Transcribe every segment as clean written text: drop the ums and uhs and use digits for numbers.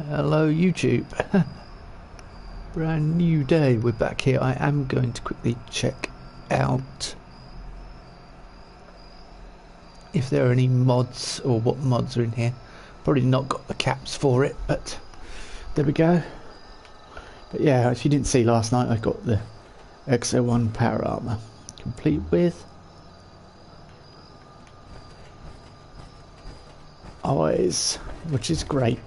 Hello YouTube. Brand new day, we're back here. I am going to quickly check out if there are any mods or what mods are in here. Probably not got the caps for it, but there we go. But yeah, if you didn't see last night, I got the XO1 power armor complete with eyes, which is great.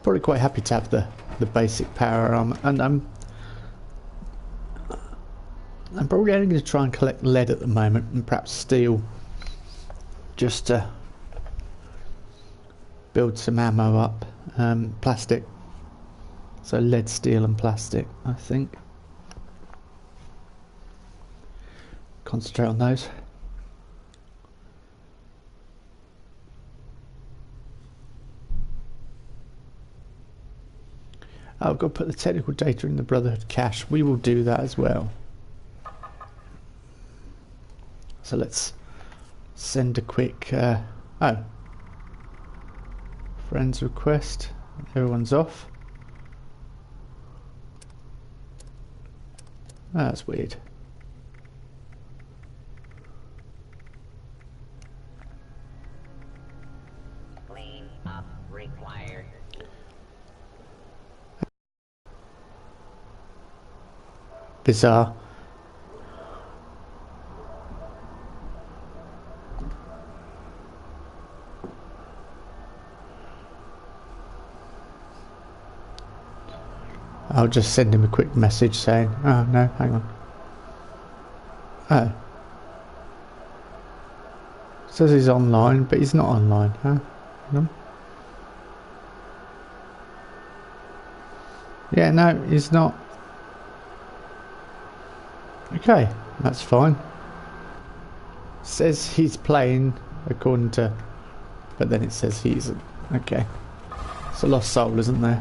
Probably quite happy to have the basic power armor, and I'm probably only going to try and collect lead at the moment, and perhaps steel, just to build some ammo up. Plastic, so lead, steel and plastic, I think. Concentrate on those. I've got to put the technical data in the Brotherhood cache. We will do that as well. So let's send a quick friends request. Everyone's off. Oh, that's weird. Clean up required. Bizarre. I'll just send him a quick message saying, oh no, hang on. Oh. Says he's online, but he's not online, huh? No? Yeah, no, he's not. Okay, that's fine. Says he's playing according to, but then it says he isn't. Okay. It's a lost soul, isn't there?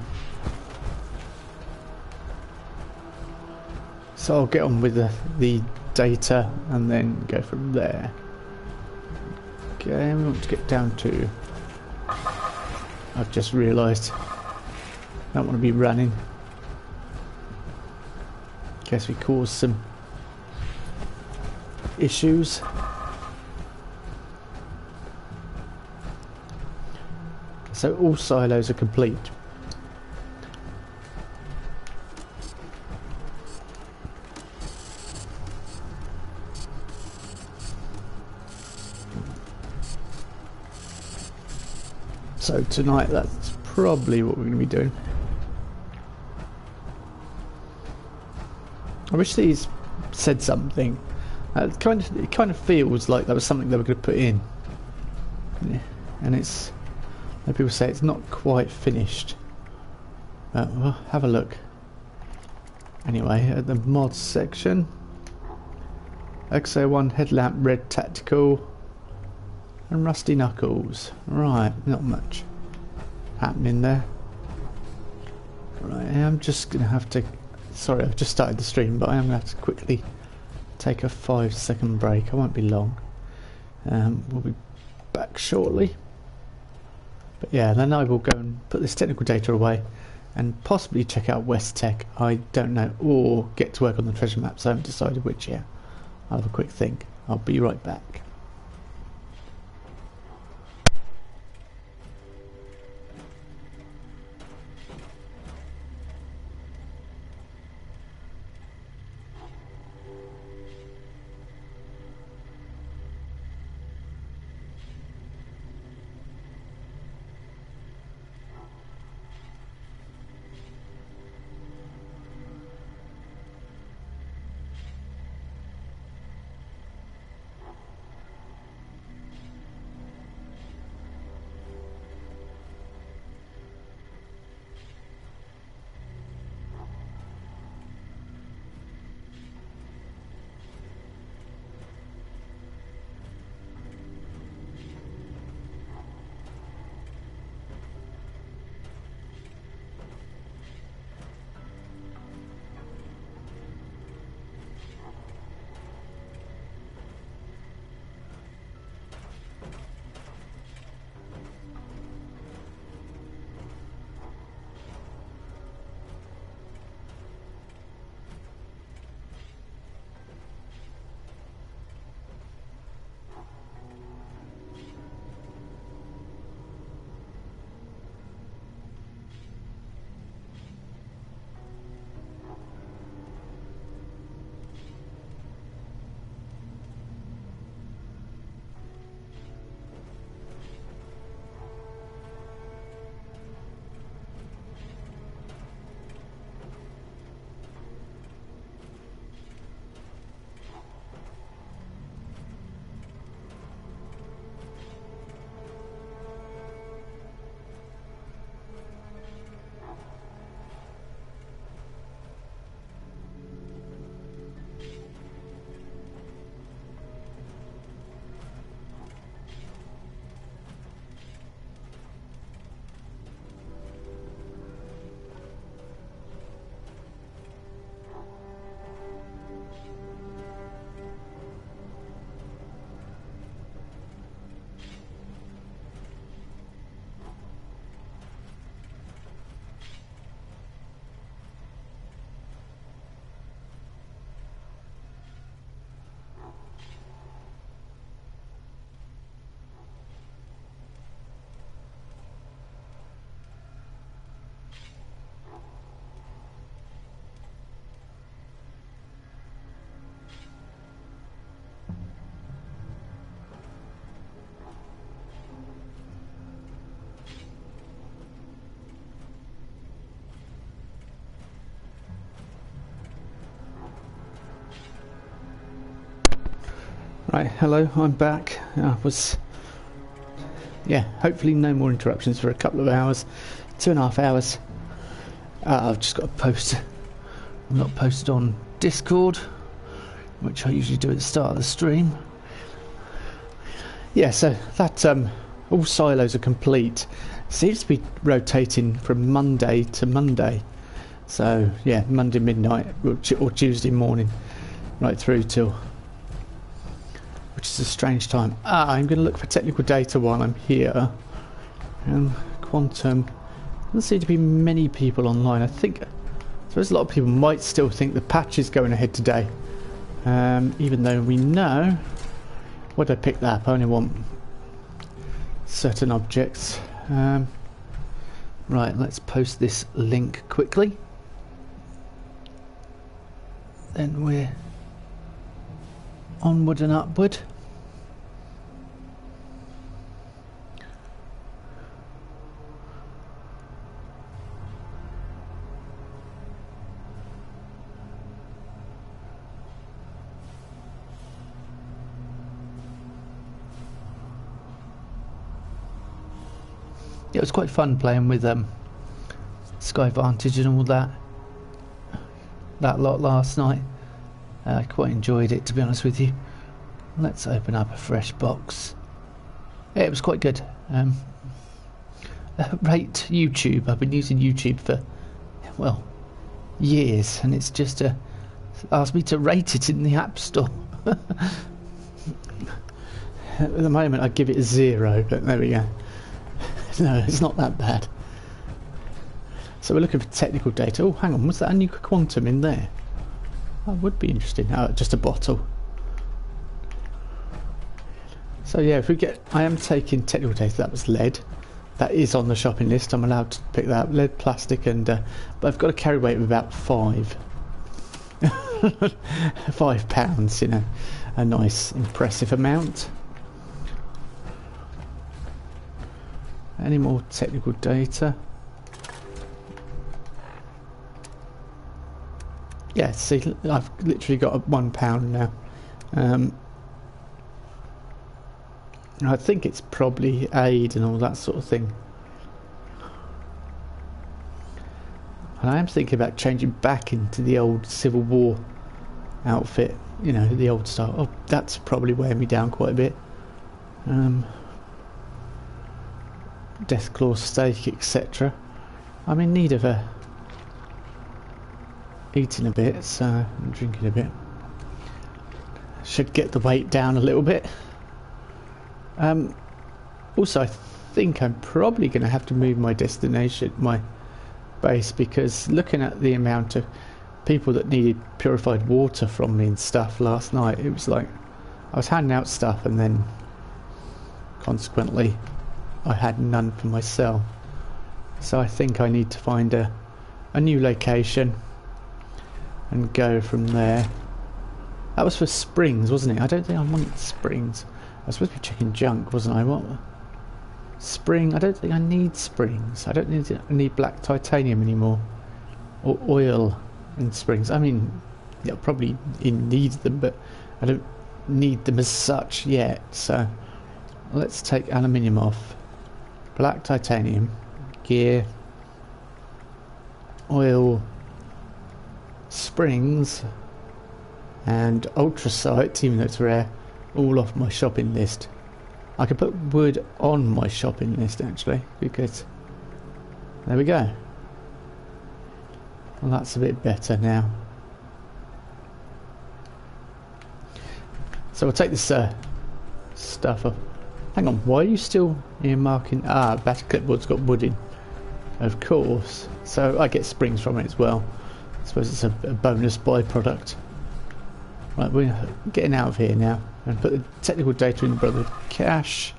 So I'll get on with the data and then go from there. Okay, we want to get down to... I've just realised I don't want to be running. Guess we caused some issues. So all silos are complete. So tonight that's probably what we're going to be doing. I wish these said something. It kind of feels like that was something they were going to put in. Yeah. And it's... people say it's not quite finished. Well, have a look. Anyway, at the mods section. XO1 headlamp, red tactical. And rusty knuckles. Right, not much happening there. Right, I'm just going to have to... Sorry, I've just started the stream, but I am going to have to quickly take a 5-second break. I won't be long. We'll be back shortly. But yeah, then I will go and put this technical data away and possibly check out West Tech. I don't know. Or get to work on the treasure maps. I haven't decided which yet. I'll have a quick think. I'll be right back. Right, hello, I'm back. Yeah, hopefully no more interruptions for a couple of hours, 2.5 hours. I've just got to post. I'm not posted on Discord, which I usually do at the start of the stream. Yeah, so that all silos are complete. Seems to be rotating from Monday to Monday. So yeah, Monday midnight or Tuesday morning, right through till, which is a strange time. I'm going to look for technical data while I'm here. Quantum. Doesn't seem to be many people online. I think there's a lot of people might still think the patch is going ahead today, even though we know. What did I pick that up? I only want certain objects. Right, let's post this link quickly. Then we're onward and upward. It was quite fun playing with Sky Vantage and all that lot last night. I quite enjoyed it, to be honest with you. Let's open up a fresh box. Yeah, it was quite good. Rate YouTube. I've been using YouTube for, well, years, and it's just asked me to rate it in the App Store. At the moment I give it a 0, but there we go. No, it's not that bad. So we're looking for technical data. Oh, hang on, was that a nuclear quantum in there? That would be interesting. Oh, just a bottle. So yeah, if we get... I am taking technical data. That was lead. That is on the shopping list. I'm allowed to pick that up. Lead, plastic, and... but I've got a carry weight of about 5. 5 pounds, you know. A nice, impressive amount. Any more technical data? Yeah, see, I've literally got a £1 now. I think it's probably aid and all that sort of thing. And I am thinking about changing back into the old Civil War outfit. You know, the old style. Oh, that's probably wearing me down quite a bit. Deathclaw steak, etc. I'm in need of eating a bit, so I'm drinking a bit. Should get the weight down a little bit. Also, I think I'm probably going to have to move my destination, my base, because looking at the amount of people that needed purified water from me and stuff last night, it was like I was handing out stuff and then consequently I had none for myself. So I think I need to find a new location and go from there. That was for springs, wasn't it? I don't think I want springs. I was supposed to be checking junk, wasn't I? What? Spring? I don't think I need springs. I don't need black titanium anymore. Or oil in springs. I mean, yeah, probably need them, but I don't need them as such yet. So let's take aluminium off. Black titanium, gear, oil, springs, and ultracite, even though it's rare, all off my shopping list. I could put wood on my shopping list actually, because there we go. Well, that's a bit better now. So we'll take this stuff off. Hang on, why are you still earmarking? Battery clipboard's got wood in. Of course. So I get springs from it as well. I suppose it's a bonus byproduct. Right, we're getting out of here now. And put the technical data in the brother cache.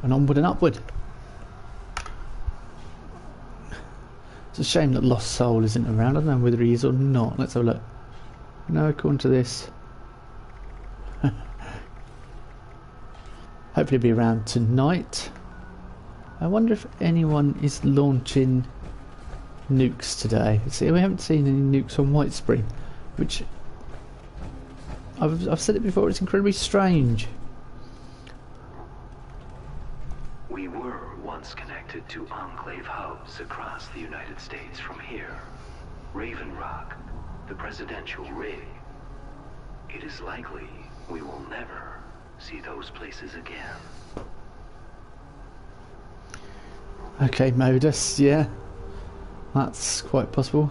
And onward and upward. It's a shame that Lost Soul isn't around. I don't know whether he is or not. Let's have a look. No, according to this. Hopefully be around tonight. I wonder if anyone is launching nukes today. See, we haven't seen any nukes on White Spring, which I've said it before, it's incredibly strange. We were once connected to enclave hubs across the United States from here. Raven Rock, the presidential rig. It is likely we will never see those places again. Okay, Modus, yeah. That's quite possible.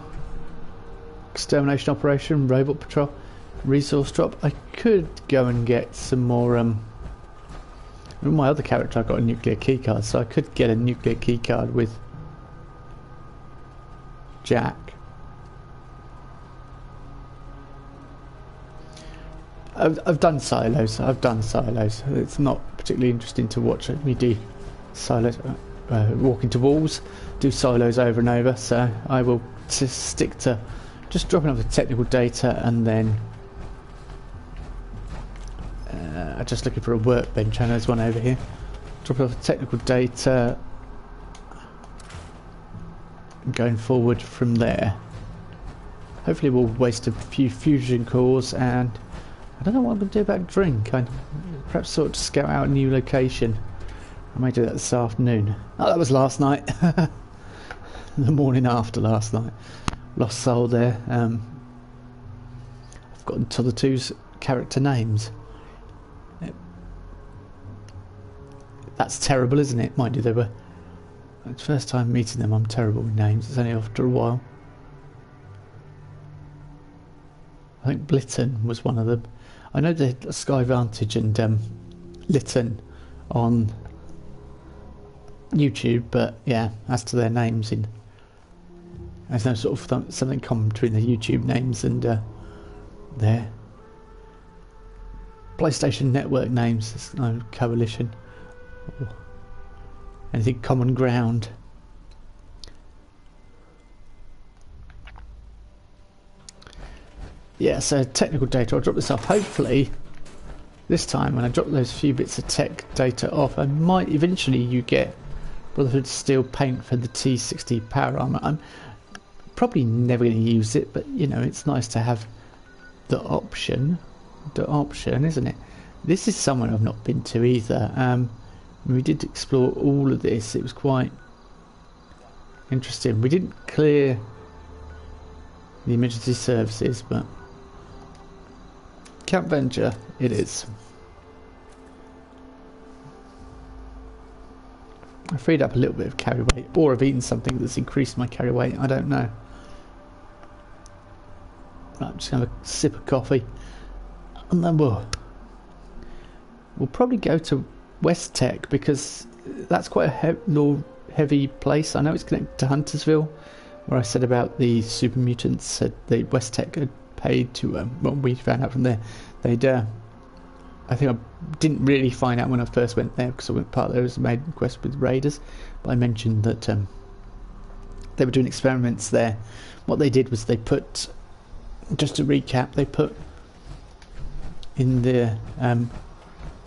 Extermination operation, robot patrol, resource drop. I could go and get some more, with my other character I got a nuclear keycard, so I could get a nuclear keycard with Jack. I've done silos. It's not particularly interesting to watch me do silos, walk into walls, do silos over and over, so I will just stick to just dropping off the technical data and then just looking for a workbench. I know there's one over here. Dropping off the technical data and going forward from there. Hopefully we'll waste a few fusion cores, and I don't know what I'm going to do about drink. I perhaps sort of scout out a new location. I may do that this afternoon. Oh, that was last night. The morning after last night. Lost soul there. I've forgotten the two's character names. That's terrible, isn't it? Mind you, they were... It's the first time meeting them, I'm terrible with names. It's only after a while. I think Blitten was one of them. I know the Sky Vantage and Lytton on YouTube, but yeah, as to their names, there's no sort of something common between the YouTube names and their PlayStation Network names. There's no coalition or anything common ground. Yeah, so technical data, I'll drop this off. Hopefully, this time when I drop those few bits of tech data off, I might eventually you get Brotherhood Steel paint for the T60 power armor. I'm probably never going to use it, but you know, it's nice to have the option. The option, isn't it? This is somewhere I've not been to either. We did explore all of this. It was quite interesting. We didn't clear the emergency services, but Camp Venture it is. I freed up a little bit of carry weight, or I've eaten something that's increased my carry weight, I don't know. Right, I'm just going to have a sip of coffee and then we'll probably go to West Tech, because that's quite a heavy place. I know it's connected to Huntersville, where I said about the super mutants that the West Tech had paid to, well, we found out from there, they'd, I think I didn't really find out when I first went there, because I went part of those maiden quest with Raiders, but I mentioned that they were doing experiments there. What they did was they put, just to recap, they put in the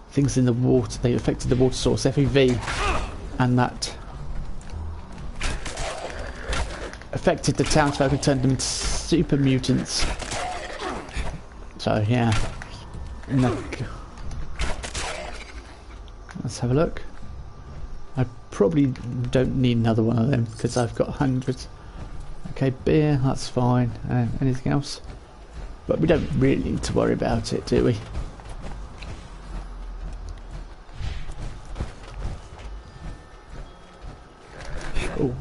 things in the water, they affected the water source, FEV, and that affected the townsfolk and turned them into super mutants. So yeah, let's have a look. I probably don't need another one of them because I've got hundreds. Okay, beer, that's fine. Anything else? But we don't really need to worry about it, do we? Oh.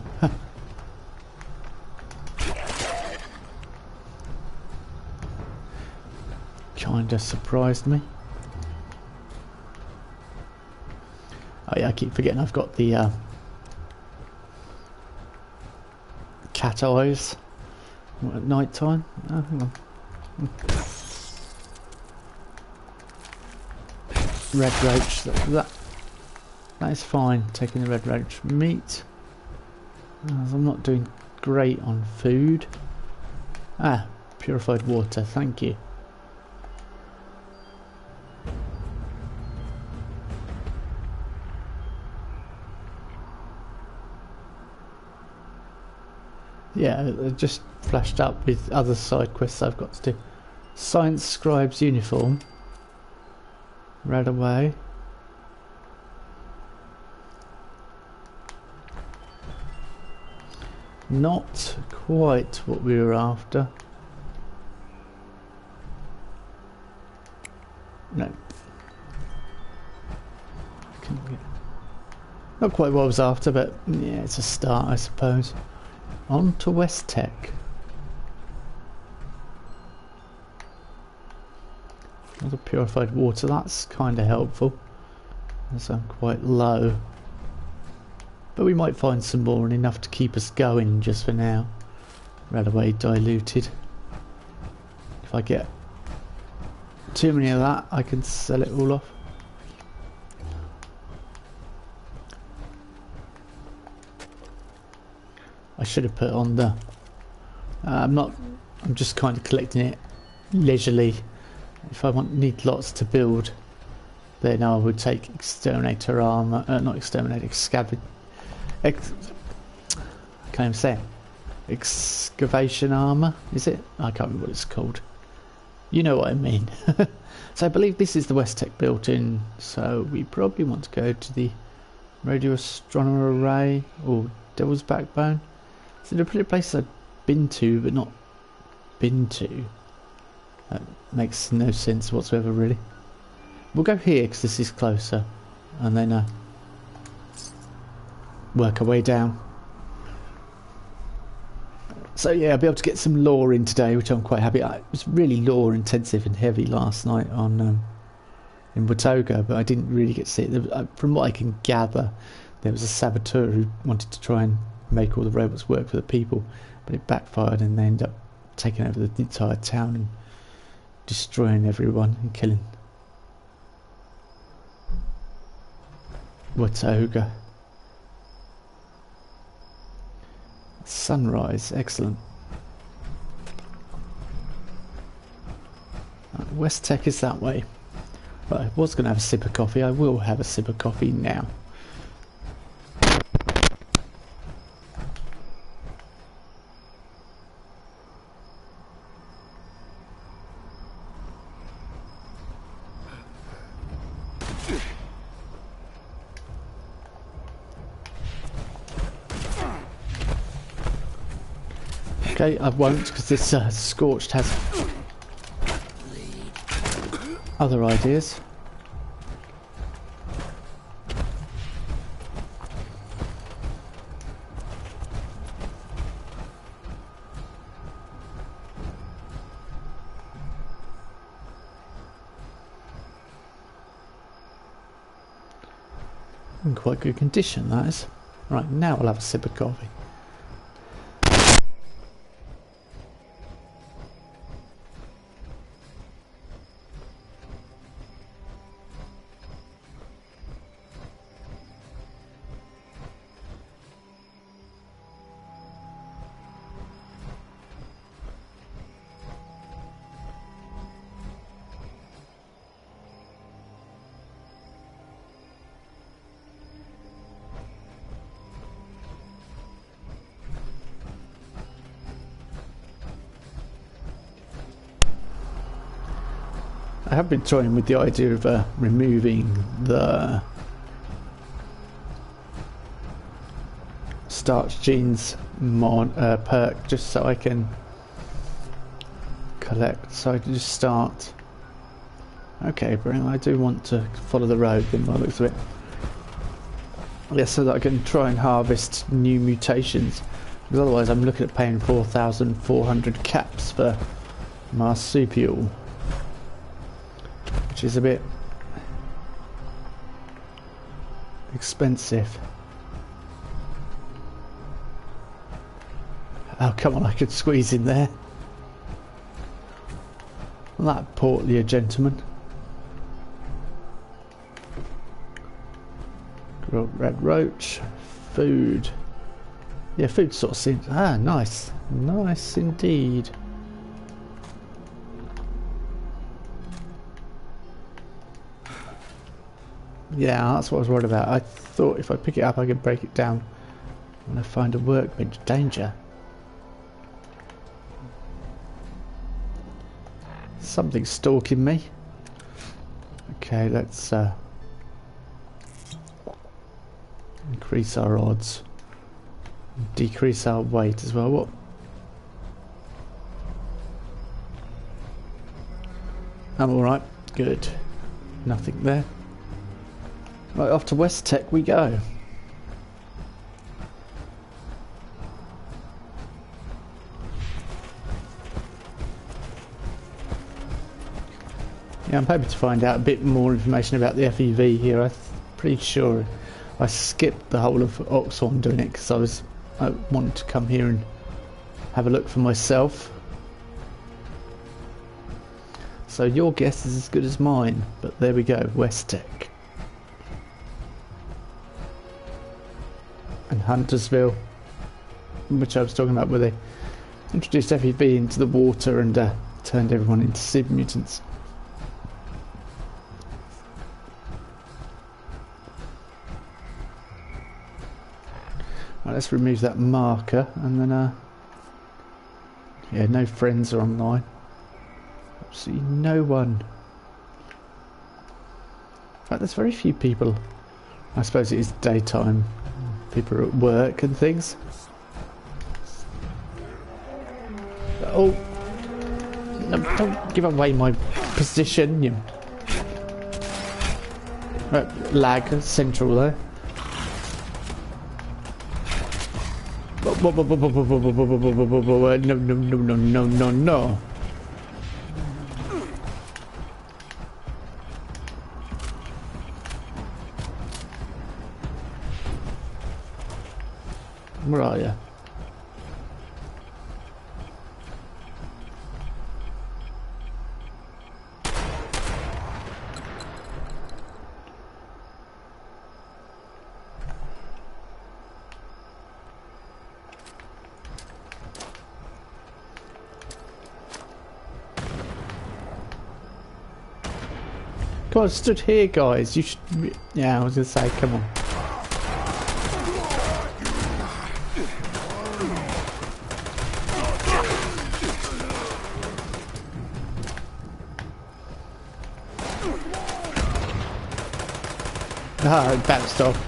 Kinda surprised me. Oh yeah, I keep forgetting I've got the cat eyes. What, at night time? Oh, hang on. Red roach, that is fine, taking the red roach meat. I'm not doing great on food. Ah, purified water, thank you. Yeah, it just flashed up with other side quests I've got to do. Science scribe's uniform. Right away. Not quite what we were after. No. Not quite what I was after, but yeah, it's a start, I suppose. On to West Tech. Another purified water, that's kind of helpful. As I'm quite low. But we might find some more and enough to keep us going just for now. Right away diluted. If I get too many of that, I can sell it all off. I should have put on the... I'm just kind of collecting it leisurely. If I need lots to build, then I would take exterminator armor, not exterminator, I can't even say it. Excavation armor, is it? I can't remember what it's called. You know what I mean. So I believe this is the West Tech built-in, so we probably want to go to the Radio Astronomer Array or Devil's Backbone. So there are places I've been to but not been to. That makes no sense whatsoever, really. We'll go here because this is closer, and then work our way down. So yeah, I'll be able to get some lore in today, which I'm quite happy. It was really lore intensive and heavy last night on in Watoga, but I didn't really get to see it. From what I can gather, there was a saboteur who wanted to try and make all the robots work for the people, but it backfired and they ended up taking over the entire town and destroying everyone and killing Watoga. Sunrise, excellent. Right, West Tech is that way. Right, I was going to have a sip of coffee. I will have a sip of coffee now. Okay, I won't because this Scorched has other ideas. In quite good condition, that is. Right, now I'll have a sip of coffee. I have been toying with the idea of removing the starch genes perk just so I can collect, so I can just start. Okay, brilliant. I do want to follow the road then by the looks of it. Yeah, so that I can try and harvest new mutations, because otherwise I'm looking at paying 4,400 caps for marsupial, which is a bit expensive. Oh, come on, I could squeeze in there. That portly a gentleman. Grilled red roach. Food. Yeah, food sort of seems... Ah, nice. Nice indeed. Yeah, that's what I was worried about. I thought if I pick it up I could break it down when I find a workbench. Danger. Something's stalking me. Okay, let's increase our odds. Decrease our weight as well. What? I'm alright. Good. Nothing there. Right, off to West Tech we go. Yeah, I'm hoping to find out a bit more information about the FEV here. I'm pretty sure I skipped the whole of Oxford doing it because I wanted to come here and have a look for myself. So your guess is as good as mine, but there we go, West Tech. And Huntersville, which I was talking about, where they introduced FEV into the water and turned everyone into super mutants. Right, let's remove that marker and then yeah, no friends are online. Absolutely no one. Right, there's very few people. I suppose it is daytime. People are at work and things. Oh, no, don't give away my position. You lag central there. No. Where are you? Come on, I stood here, guys. You should. Yeah, I was gonna say, come on. Ah, it bounced off.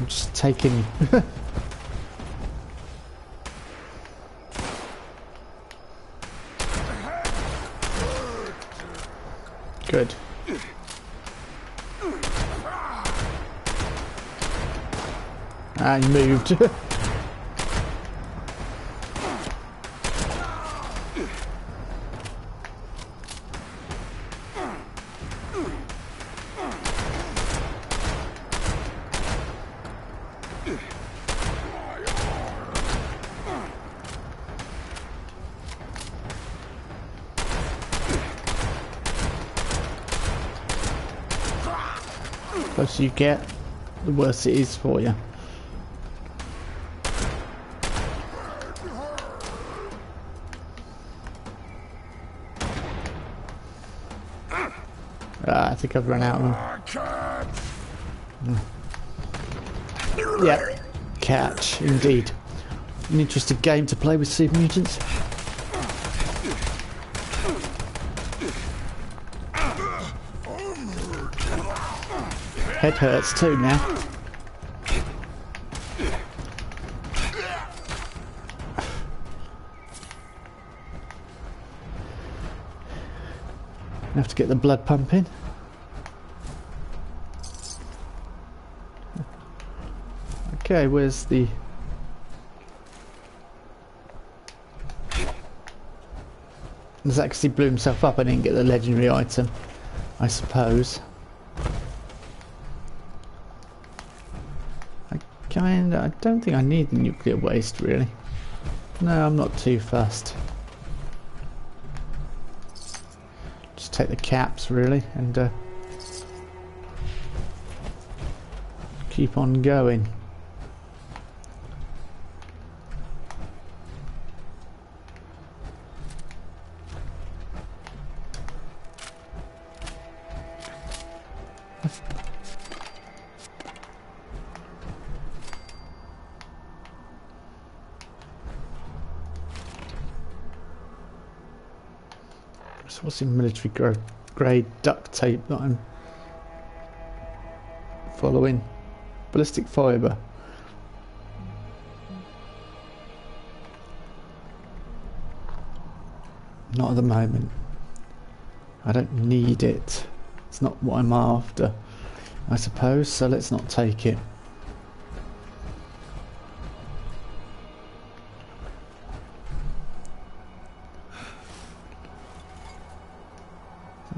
Just taking good. I moved. The closer you get, the worse it is for you. I think I've run out of them. Yeah, catch, indeed. An interesting game to play with super mutants. Head hurts too now. Have to get the blood pumping. Okay, where's the... Does that because he blew himself up? I didn't get the legendary item, I suppose. I don't think I need the nuclear waste, really. No, I'm not too fussed. Just take the caps, really, and keep on going. So what's in military grade duct tape that I'm following? Ballistic fibre. Not at the moment. I don't need it. It's not what I'm after, I suppose, so let's not take it.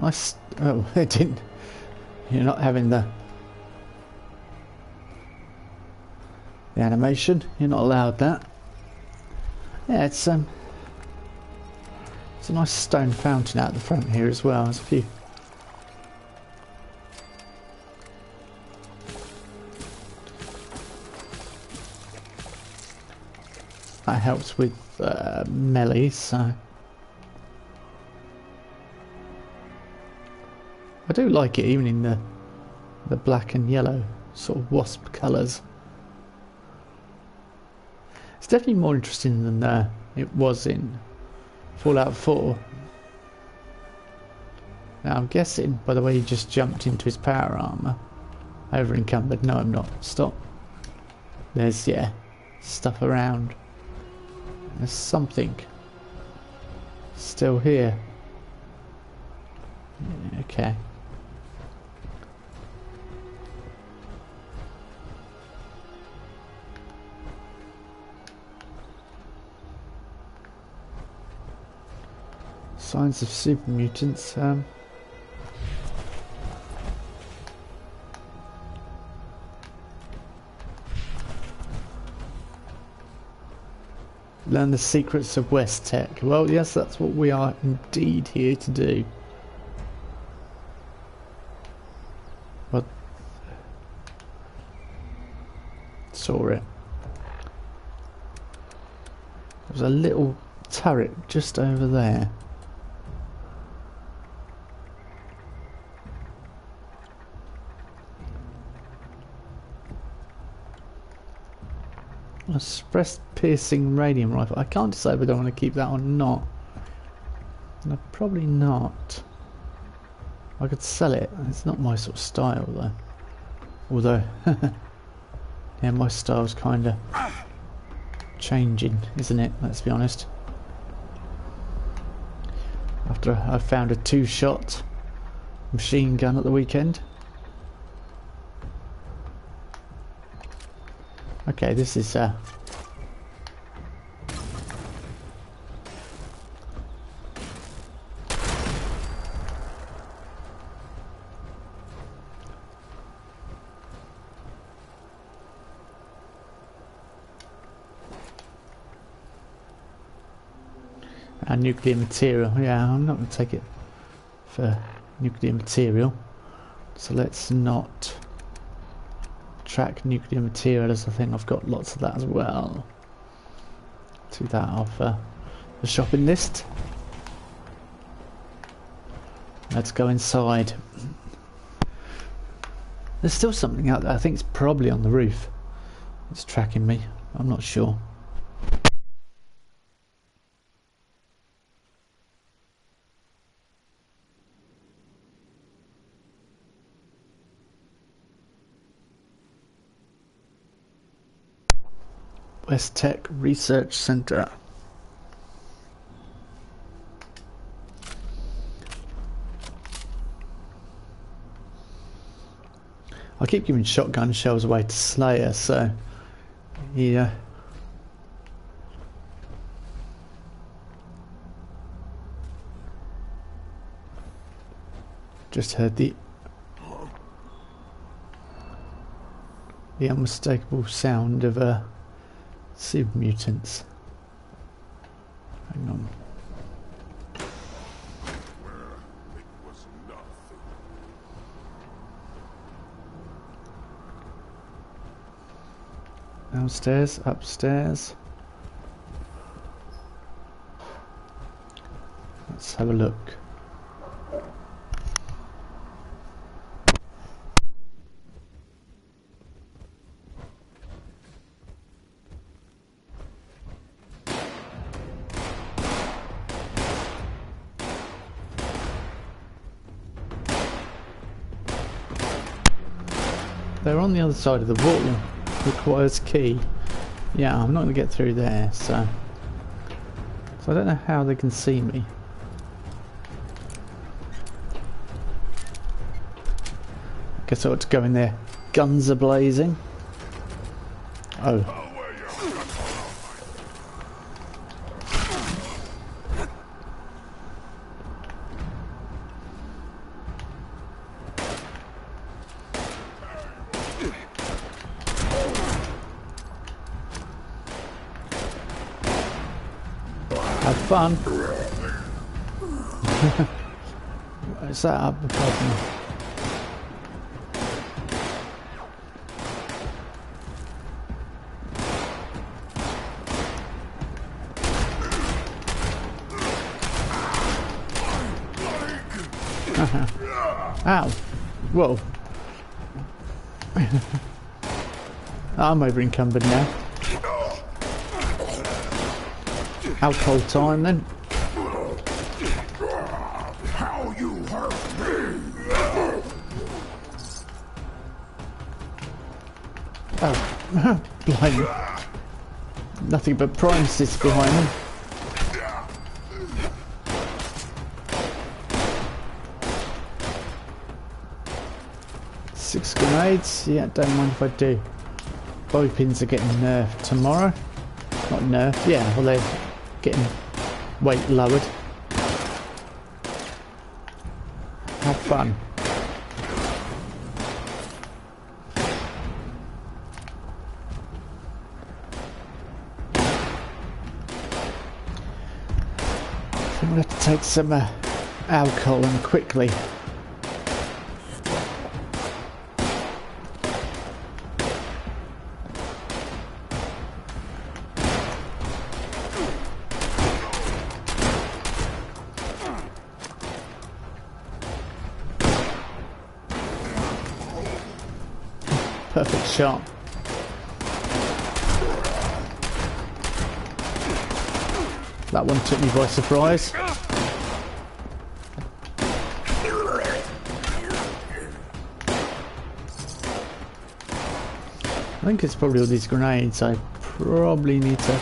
Nice. Oh, it didn't. You're not having the animation. You're not allowed that. Yeah, it's a nice stone fountain out the front here as well. There's a few. That helps with melee, so. I do like it, even in the black and yellow sort of wasp colours. It's definitely more interesting than it was in Fallout 4. Now I'm guessing by the way he just jumped into his power armour, over encumbered. No, I'm not. Stop. There's, yeah, stuff around. There's something still here. Okay. Signs of super mutants. Learn the secrets of West Tech. Well, yes, that's what we are indeed here to do. What? Saw it. There's a little turret just over there. A suppressed piercing radium rifle. I can't decide whether I want to keep that or not. No, probably not. I could sell it. It's not my sort of style though. Although, yeah, my style's kind of changing, isn't it? Let's be honest. After I found a 2-shot machine gun at the weekend. Okay, this is nuclear material. Yeah, I'm not going to take it for nuclear material. So let's not track nuclear material, as I think I've got lots of that as well. To that off the shopping list. Let's go inside. There's still something out there. I think it's probably on the roof. It's tracking me. I'm not sure. West Tech Research Center. I keep giving shotgun shells away to Slayer, so yeah. Just heard the unmistakable sound of super mutants. Hang on. Downstairs, upstairs. Let's have a look. They're on the other side of the wall. Requires key. Yeah, I'm not going to get through there, so I don't know how they can see me. Guess I ought to go in there. Guns are blazing. Oh. Have fun. Is that up above me? Ow. Whoa. I'm over encumbered now. Alcohol time then. How you hurt me? Oh, blind. Nothing but prime sits behind them. Six grenades. Yeah, don't mind if I do. Bow pins are getting nerfed tomorrow. Not nerfed, yeah, well they're getting weight lowered. Have fun. I'm going to have to take some alcohol and quickly. Perfect shot. That one took me by surprise. I think it's probably all these grenades. I probably need to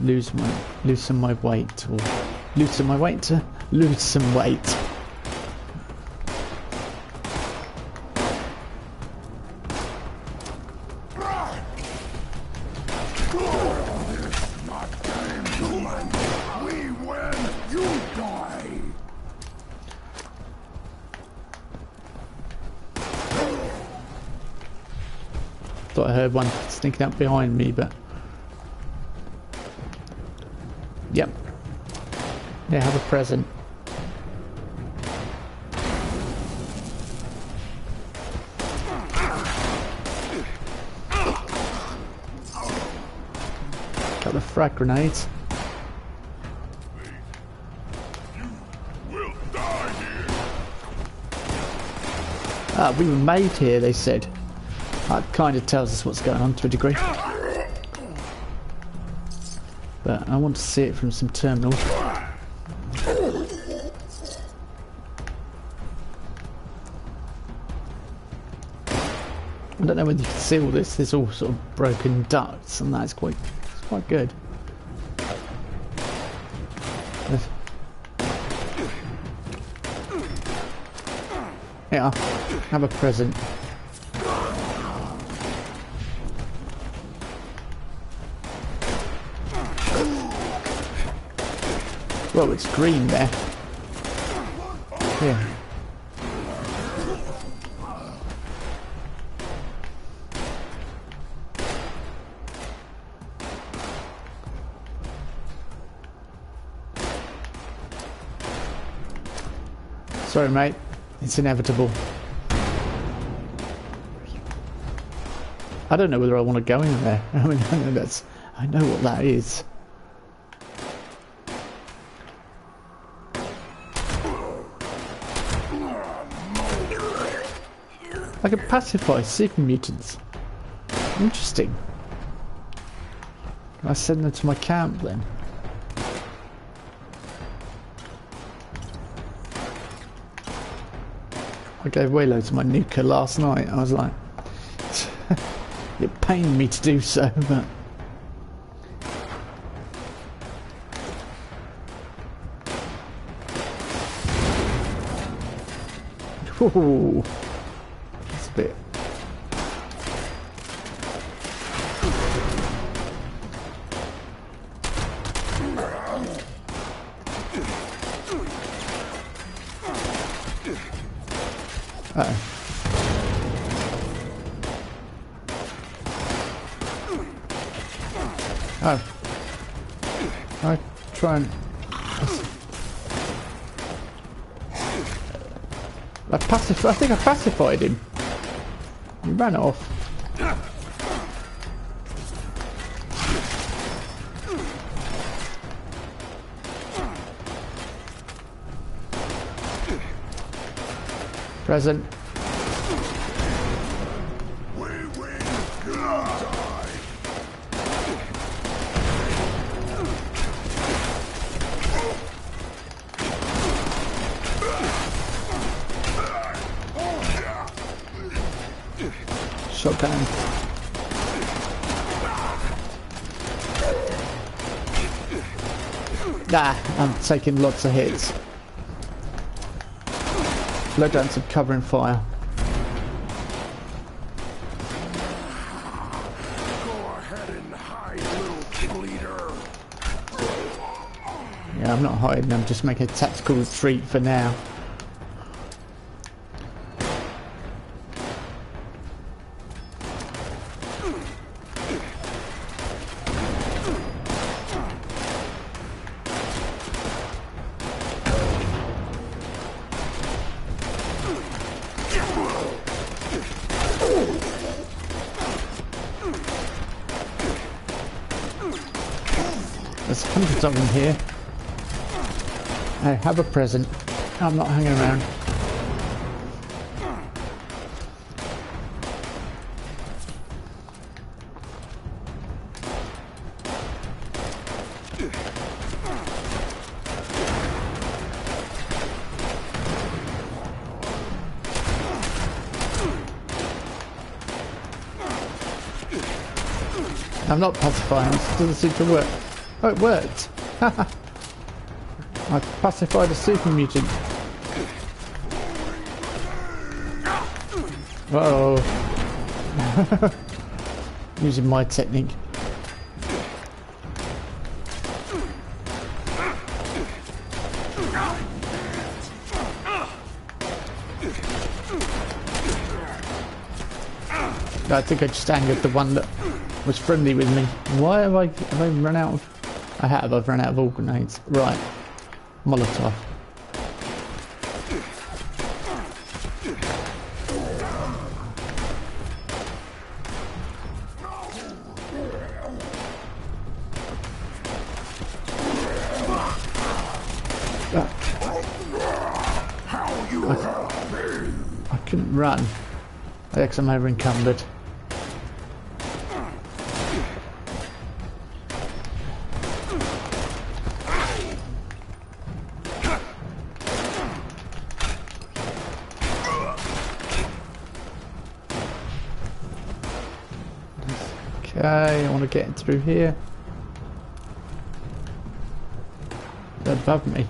loosen my weight, or loosen my weight to lose some weight. Thought I heard one sneaking up behind me, but yep. Yeah, have a present. Got the frag grenades. Ah, we were made here, they said. That kind of tells us what's going on to a degree. But I want to see it from some terminals. I don't know whether you can see all this. There's all sort of broken ducts, and that's quite quite good. Yeah, have a present. Well, it's green there. Yeah. Sorry, mate. It's inevitable. I don't know whether I want to go in there. I mean, I know what that is. I can pacify super mutants. Interesting. Can I send them to my camp then? I gave way loads to my nuker last night. I was like, it pained me to do so, but ooh, it's a bit. Uh-oh. Oh. I try and... I think I pacified him. He ran off. Present. Shotgun. Nah, I'm taking lots of hits. Low down some covering fire. Go ahead and hide, little bleeder. Yeah, I'm not hiding, I'm just making a tactical retreat for now. There's hundreds of them here. I have a present. I'm not hanging around. I'm not pacifying, it doesn't seem to work. Oh, it worked! I pacified a super mutant. Uh-oh. Using my technique. I think I just angered the one that was friendly with me. Why have I run out of... I've run out of all grenades. Right. Molotov. I couldn't run. I guess I'm over encumbered. Okay, I want to get through here. above me.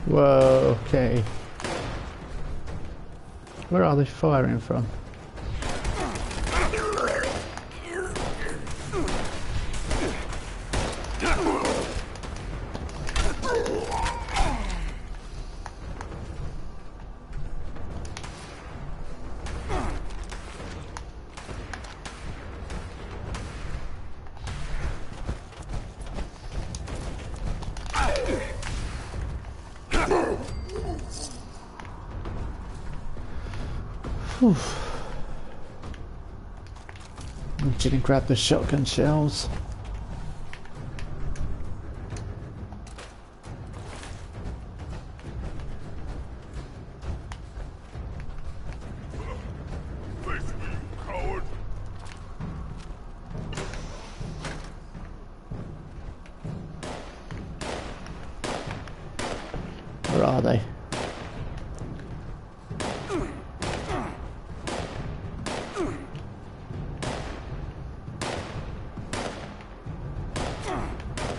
Whoa, okay. Where are they firing from? Whew. I'm gonna grab the shotgun shells. Where are they?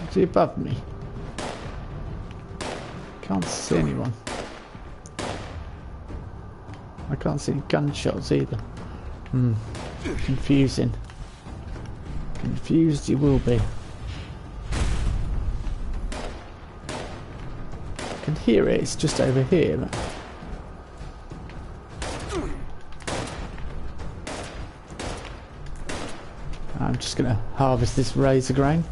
Is he above me? Can't see anyone. I can't see any gunshots either. Confusing. Confused you will be. I can hear it, it's just over here. I'm just going to harvest this razor grain.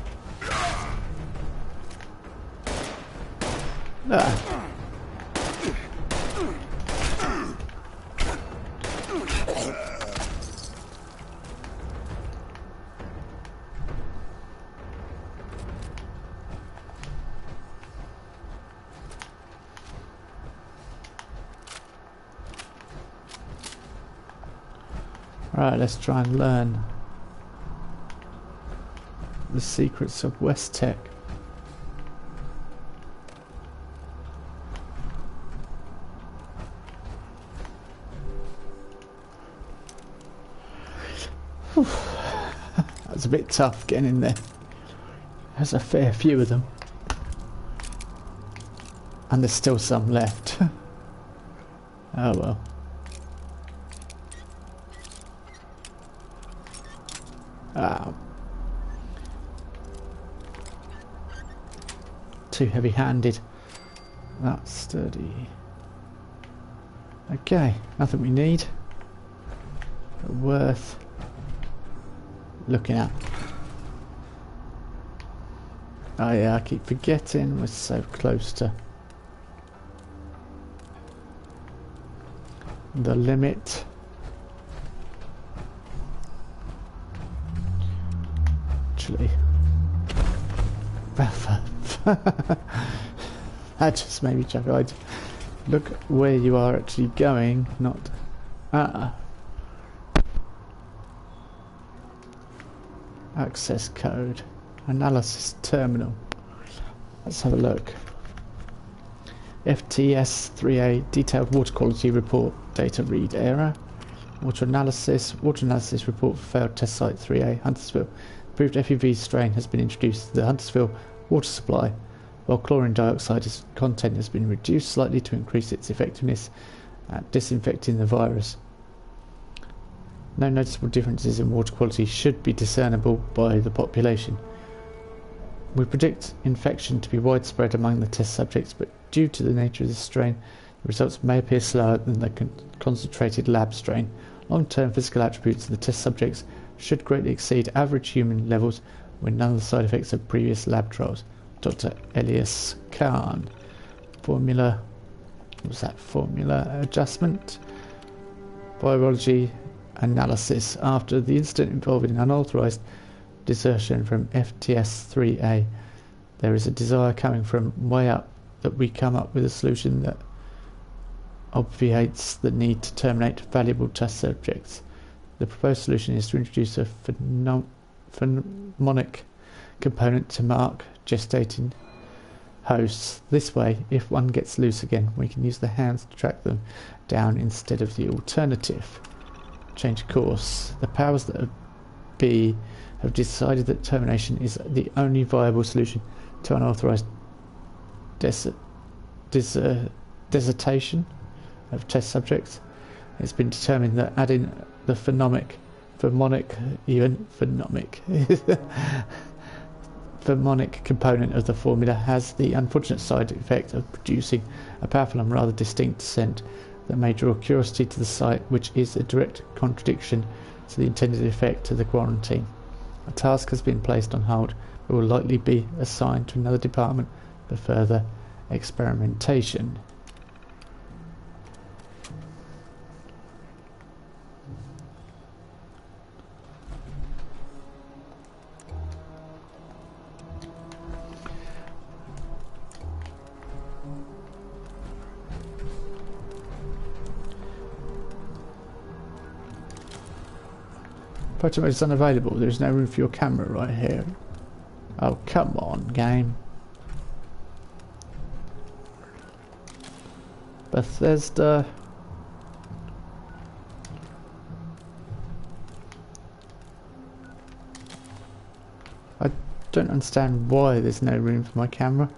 Right, let's try and learn the secrets of West Tech. That was a bit tough getting in there. There's a fair few of them. And there's still some left. Oh well. Too heavy-handed. That's sturdy. Okay, nothing we need. But worth looking at. Oh yeah, I keep forgetting we're so close to the limit. Actually, that just made me chuckle. I'd look where you are actually going, not access code, analysis terminal. Let's have a look. FTS 3A detailed water quality report, data read error. Water analysis report for failed test site 3A, Huntersville. Approved FEV strain has been introduced to the Huntersville water supply, while chlorine dioxide content has been reduced slightly to increase its effectiveness at disinfecting the virus. No noticeable differences in water quality should be discernible by the population. We predict infection to be widespread among the test subjects, but due to the nature of this strain, the results may appear slower than the concentrated lab strain. Long-term physical attributes of the test subjects should greatly exceed average human levels when none of the side effects of previous lab trials. Dr. Elias Khan. Formula... what was that? Formula adjustment? Virology analysis. After the incident involving unauthorized desertion from FTS-3A, there is a desire coming from way up that we come up with a solution that obviates the need to terminate valuable test subjects. The proposed solution is to introduce a phonemic component to mark gestating hosts. This way, if one gets loose again, we can use the hands to track them down instead of the alternative. Change course. The powers that be have decided that termination is the only viable solution to unauthorized desertation of test subjects. It's been determined that adding the phonemic component of the formula has the unfortunate side effect of producing a powerful and rather distinct scent that may draw curiosity to the site, which is a direct contradiction to the intended effect of the quarantine. A task has been placed on hold, but will likely be assigned to another department for further experimentation. Photomode is unavailable. There is no room for your camera right here. Oh, come on, game. Bethesda. I don't understand why there's no room for my camera.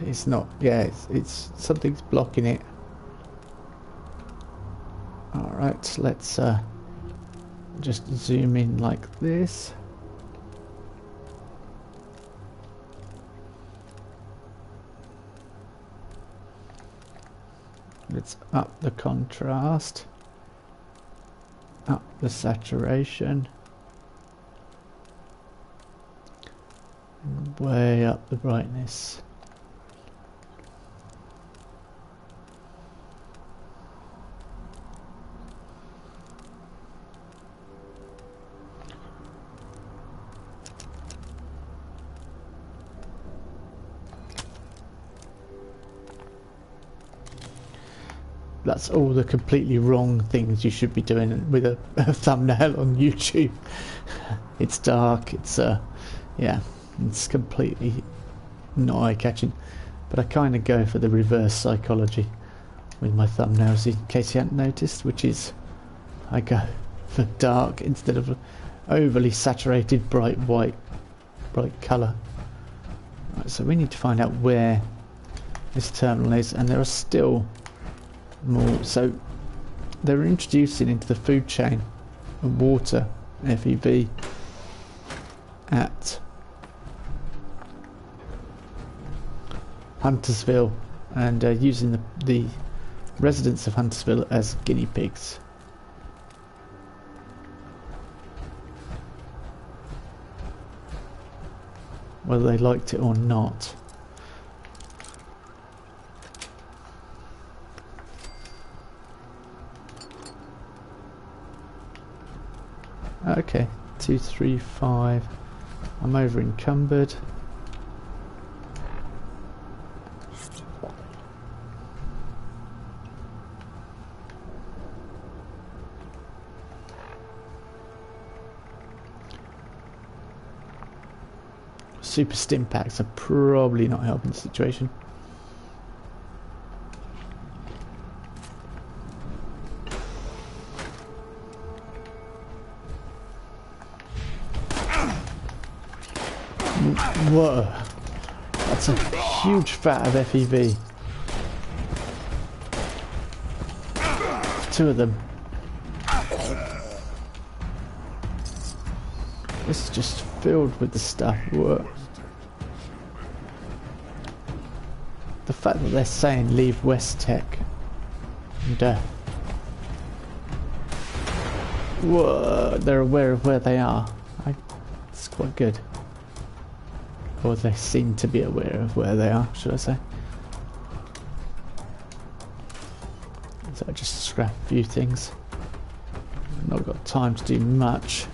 It's not, yeah, it's something's blocking it. Alright, let's just zoom in like this. Let's up the contrast, up the saturation, and way up the brightness. That's all the completely wrong things you should be doing with a thumbnail on YouTube. It's dark, it's yeah, it's completely not eye-catching. But I kind of go for the reverse psychology with my thumbnails, in case you hadn't noticed, which is I go for dark instead of overly saturated bright white, bright colour. Right, so we need to find out where this terminal is, and there are still more. So they're introducing into the food chain of water, FEV, at Huntersville, and using the residents of Huntersville as guinea pigs. Whether they liked it or not. Okay, 235. I'm over encumbered. Super stim packs are probably not helping the situation. Whoa, that's a huge fat of FEV. Two of them. This is just filled with the stuff. Whoa. The fact that they're saying leave West Tech and Whoa, they're aware of where they are. It's quite good. Or they seem to be aware of where they are, should I say. So I just scrap a few things. I've not got time to do much.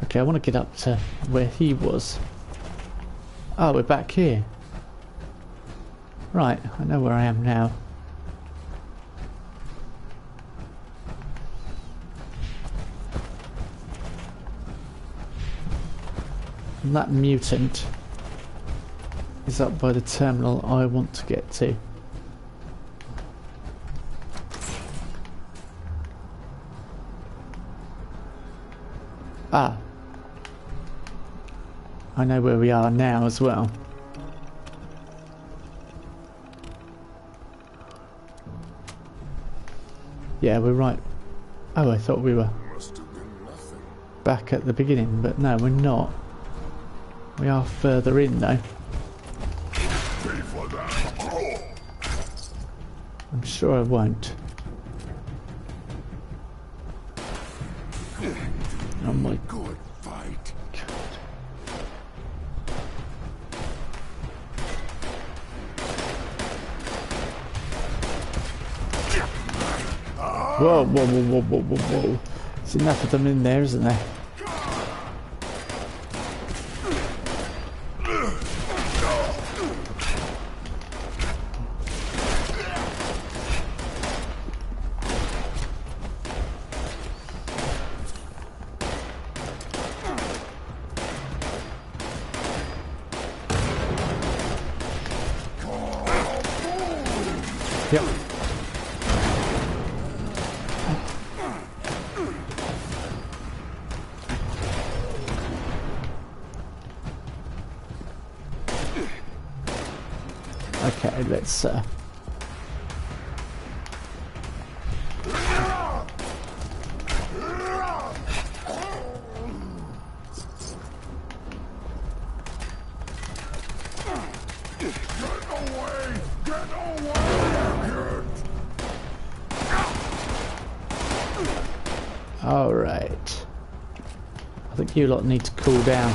Okay, I want to get up to where he was. Oh, we're back here. Right, I know where I am now. And that mutant is up by the terminal I want to get to. Ah. I know where we are now as well. Yeah, we're right. Oh, I thought we were back at the beginning, but no, we're not. We are further in though. I'm sure I won't. Oh my Good fight. Whoa, whoa, whoa, whoa, whoa, whoa, whoa. There's enough of them in there, isn't there? Yep. Okay, let's all right. I think you lot need to cool down.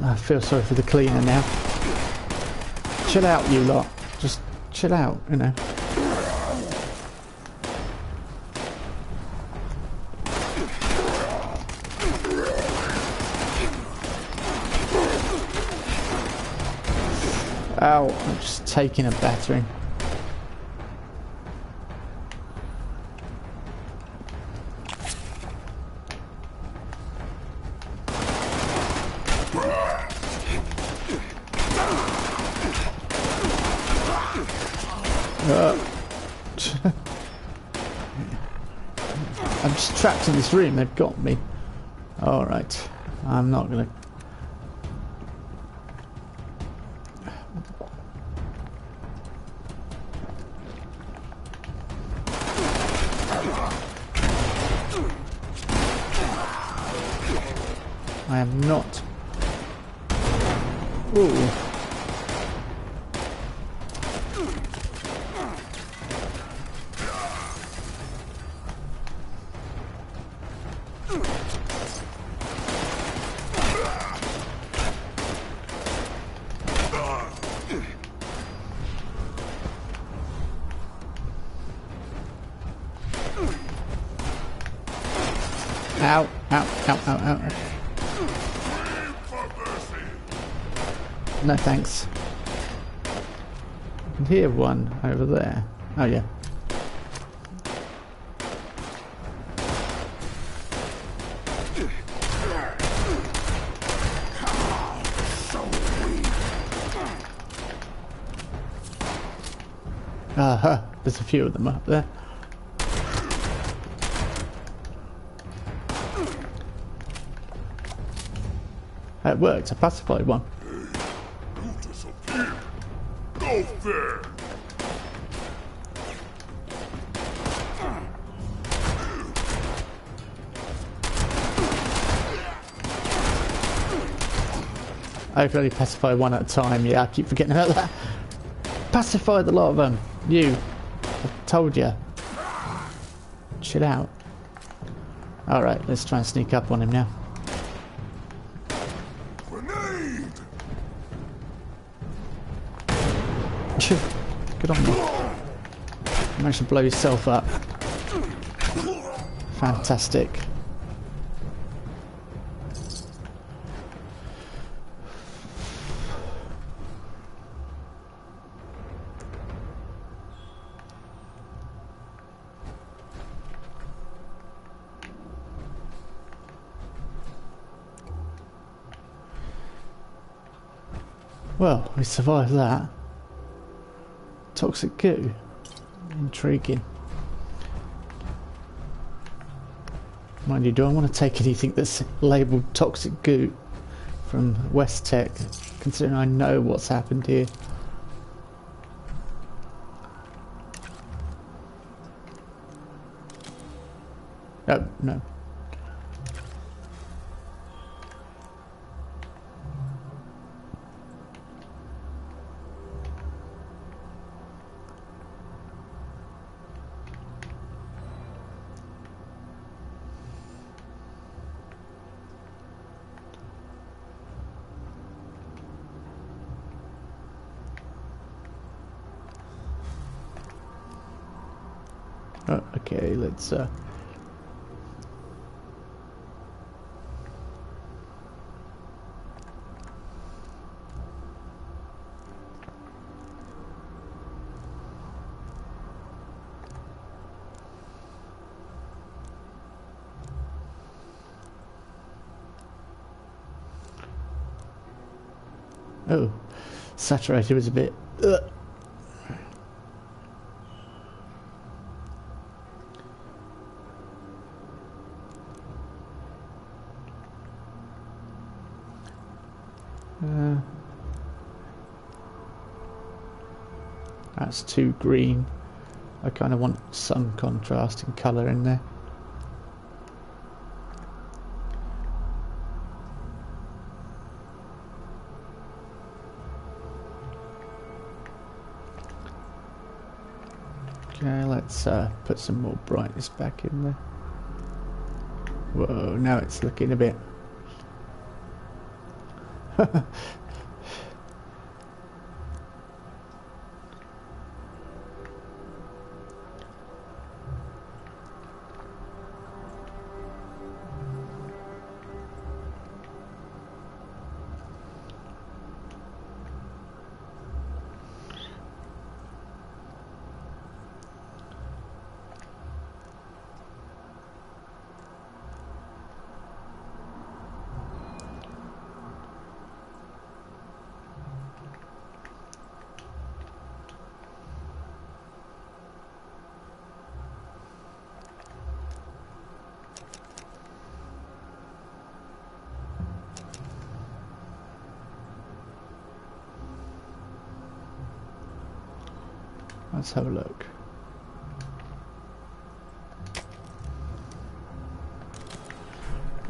I feel sorry for the cleaner now. Chill out, you lot. Just chill out, you know. Ow, I'm just taking a battering. I'm just trapped in this room, they've got me. Alright, I'm not gonna... I am not... Ooh. Ow, ow, ow, ow, ow. No thanks. I can hear one over there. Oh yeah. Aha, there's a few of them up there. It worked, I pacified one. You disappear. Go there. I can only pacify one at a time. Yeah, I keep forgetting about that. Pacify the lot of them. You. I told you. Chill out. Alright, let's try and sneak up on him now. Grenade! Good on you. You managed to blow yourself up. Fantastic. Well, we survived that. Toxic goo. Intriguing. Mind you, do I want to take anything that's labelled toxic goo from West Tech, considering I know what's happened here? Oh, no. Oh, okay, let's oh, saturated was a bit that's too green. I kind of want some contrasting colour in there. Okay, let's put some more brightness back in there. Whoa, now it's looking a bit let's have a look.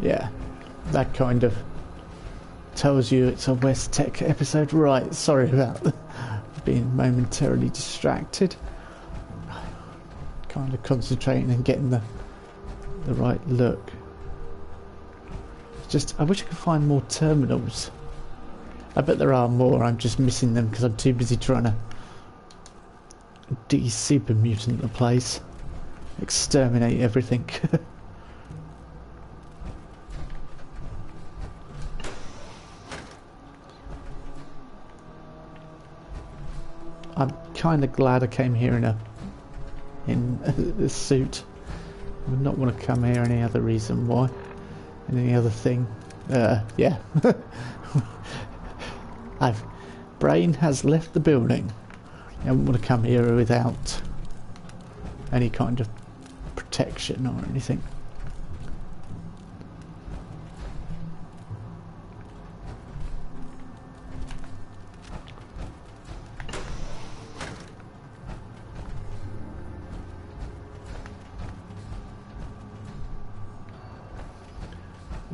Yeah, that kind of tells you it's a West Tech episode. Right, sorry about being momentarily distracted. Kind of concentrating and getting the right look. Just, I wish I could find more terminals. I bet there are more, I'm just missing them because I'm too busy trying to de-super mutant the place. Exterminate everything. I'm kind of glad I came here in a suit. I would not want to come here any other reason why. And any other thing. Yeah. Brain has left the building. I wouldn't want to come here without any kind of protection or anything.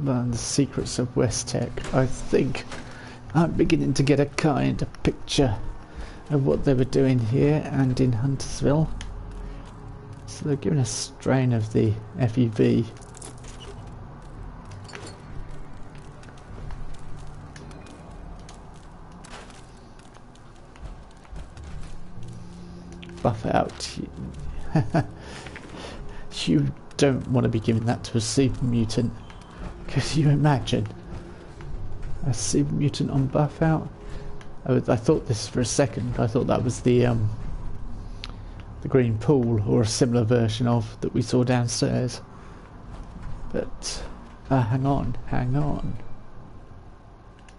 learn the secrets of West Tech, I think I'm beginning to get a kind of picture of what they were doing here and in Huntersville. So they're giving a strain of the FEV. Buff out. You don't want to be giving that to a super mutant. Could you imagine a super mutant on buff out? I thought this for a second. I thought that was the green pool, or a similar version of that we saw downstairs. But hang on.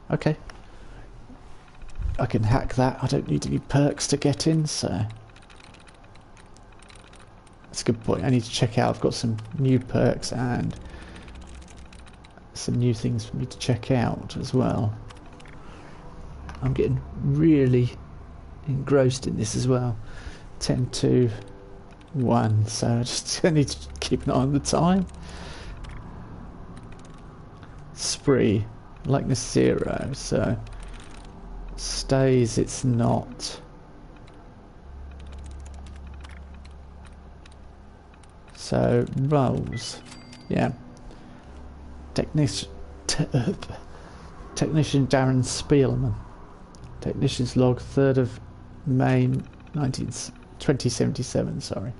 Okay, I can hack that. I don't need any perks to get in, so that's a good point. I need to check out. I've got some new perks and some new things for me to check out as well. I'm getting really engrossed in this as well. 10 to 1, so I just need to keep an eye on the time. Spree, likeness 0, so stays it's not. So roles, yeah. Technician Darren Spielman. Technician's log, 3rd of May 2077, sorry.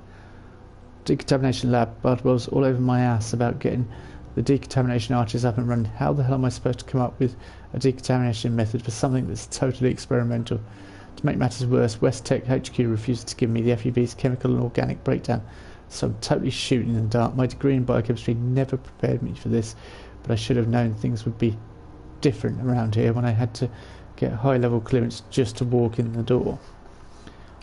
Decontamination lab, Bardwell's all over my ass about getting the decontamination arches up and running. How the hell am I supposed to come up with a decontamination method for something that's totally experimental? To make matters worse, West Tech HQ refuses to give me the FUV's chemical and organic breakdown, so I'm totally shooting in the dark. My degree in biochemistry never prepared me for this, but I should have known things would be different around here when I had to get high-level clearance just to walk in the door.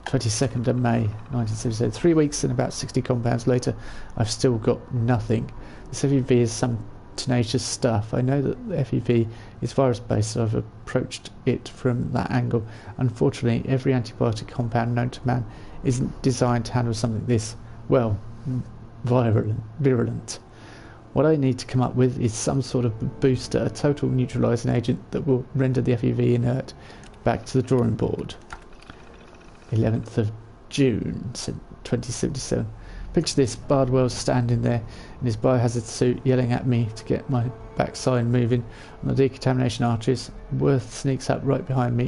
22nd of May 1977. 3 weeks and about 60 compounds later, I've still got nothing. This FEV is some tenacious stuff. I know that the FEV is virus-based, so I've approached it from that angle. Unfortunately, every antibiotic compound known to man isn't designed to handle something this, well, virulent. What I need to come up with is some sort of booster, a total neutralising agent that will render the FEV inert. Back to the drawing board. 11th of June 2077. Picture this, Bardwell's standing there in his biohazard suit yelling at me to get my backside moving on the decontamination arches. Worth sneaks up right behind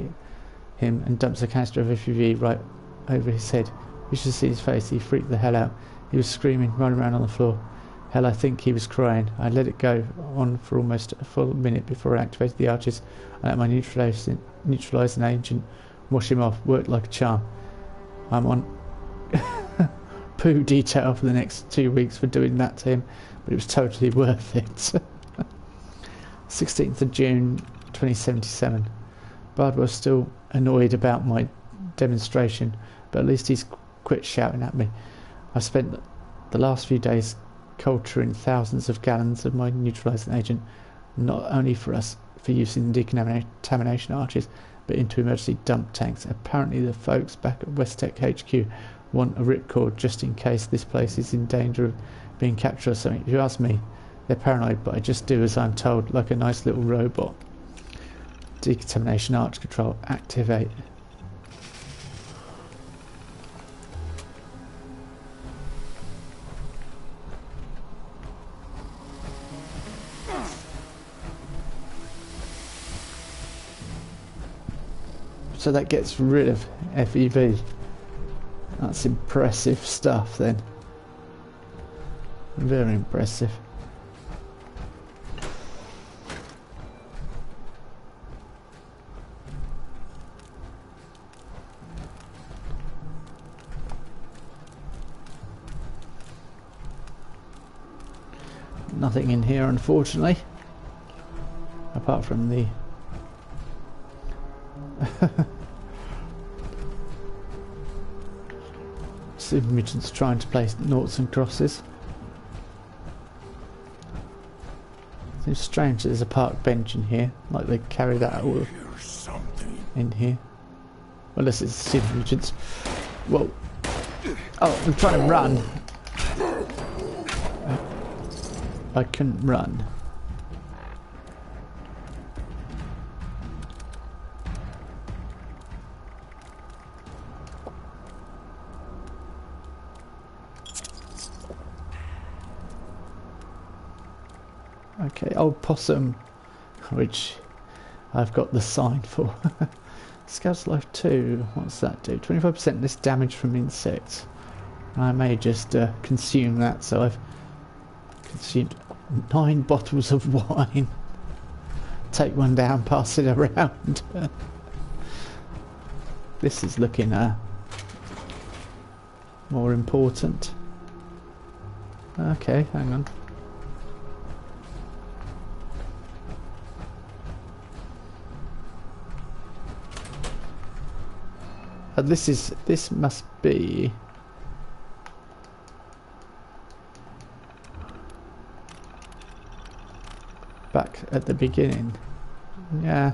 him and dumps a canister of FEV right over his head. You should see his face, he freaked the hell out. He was screaming, running around on the floor. Hell, I think he was crying. I let it go on for almost a full minute before I activated the arches. I let my neutralising agent wash him off. Worked like a charm. I'm on poo detail for the next 2 weeks for doing that to him, but it was totally worth it. 16th of June 2077. Bardwell's still annoyed about my demonstration, but at least he's quit shouting at me. I've spent the last few days culturing thousands of gallons of my neutralising agent, not only for use in decontamination arches, but into emergency dump tanks. Apparently the folks back at West Tech HQ want a ripcord just in case this place is in danger of being captured or something. If you ask me, they're paranoid, but I just do as I'm told, like a nice little robot. Decontamination arch control, activate. So that gets rid of FEV. That's impressive stuff then. Very impressive. Nothing in here, unfortunately, apart from the super mutants trying to place noughts and crosses. Seems strange that there's a park bench in here, like they carry that all in here. Well, unless it's super mutants. Whoa. Oh, I'm trying to run. I couldn't run. Okay, old possum, which I've got the sign for. Scout's Life 2, what's that do? 25% less damage from insects. I may just consume that, so I've consumed 9 bottles of wine. Take one down, pass it around. This is looking more important. Okay, hang on. This must be back at the beginning. Yeah.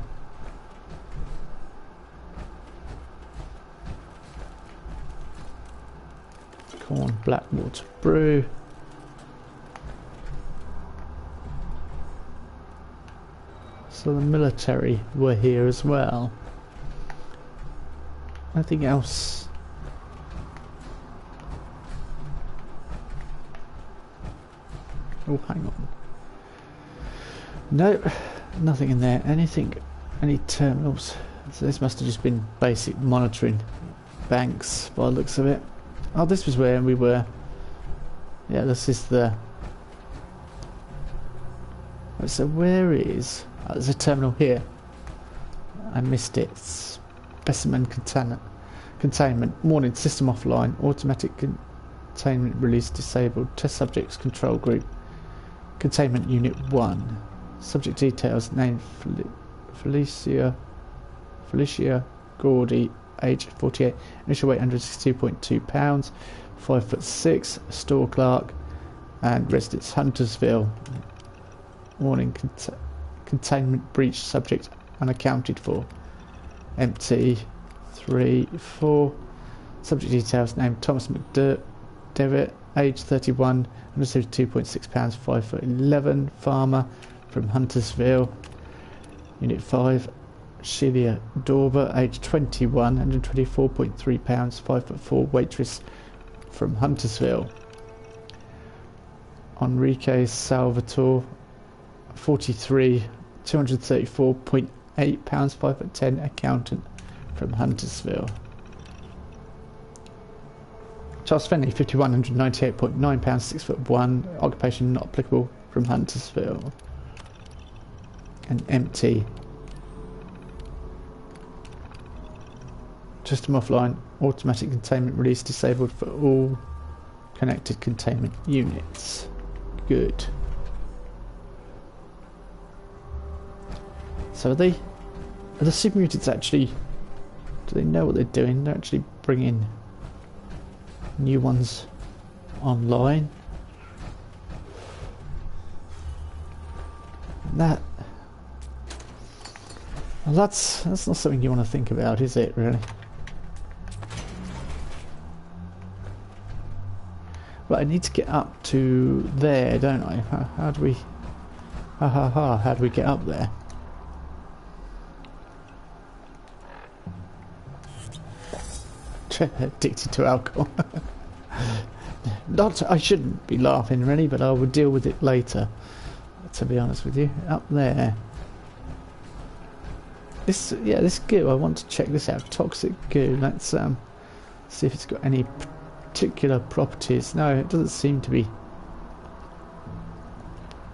Corn Blackwater brew. So the military were here as well. Nothing else. Oh, hang on. No, nothing in there. Anything? Any terminals? So this must have just been basic monitoring banks by the looks of it. Oh, this was where we were. Yeah, this is the... So where is... Oh, there's a terminal here. I missed it. Specimen containment. Warning, system offline. Automatic containment release disabled. Test subjects control group. Containment unit 1. Subject details. Name Felicia Gordy. Age 48. Initial weight 162.2 pounds. 5'6". Store clerk. And residence Huntersville. Warning, containment breach, subject unaccounted for. Empty. 3, 4. Subject details, name Thomas McDevitt, age 31, 172.6 pounds, 5'11", farmer from Huntersville. Unit 5. Sheila Dorber, age 21, 124.3 pounds, 5'4", waitress from Huntersville. Enrique Salvatore, 43, 234.8 pounds, 5'10", accountant from Huntersville. Charles Fenley, 51, 198.9 pounds, 6'1", occupation not applicable from Huntersville. And empty. System offline, automatic containment release disabled for all connected containment units. Good. So are the super mutants actually, do they know what they're doing? They're actually bringing new ones online. Well, that's not something you want to think about, is it, really? Right, I need to get up to there, don't I? How do we... how do we get up there? Addicted to alcohol. I shouldn't be laughing really, but I will deal with it later, to be honest with you. Up there. This goo, I want to check this out. Toxic goo. Let's see if it's got any particular properties. No, it doesn't seem to be.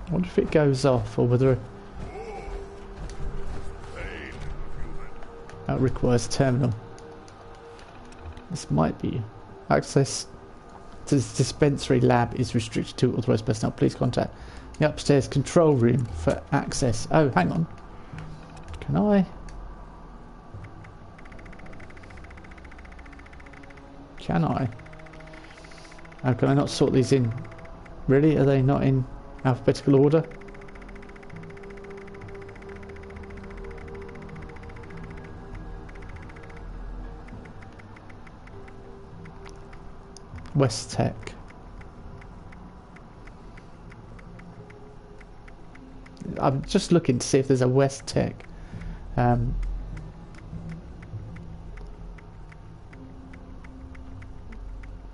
I wonder if it goes off or whether that requires terminal. This might be. Access to this dispensary lab is restricted to authorised personnel. Please contact the upstairs control room for access. Oh, hang on. Can I? Can I? How can I not sort these in? Really? Are they not in alphabetical order? West Tech. I'm just looking to see if there's a West Tech.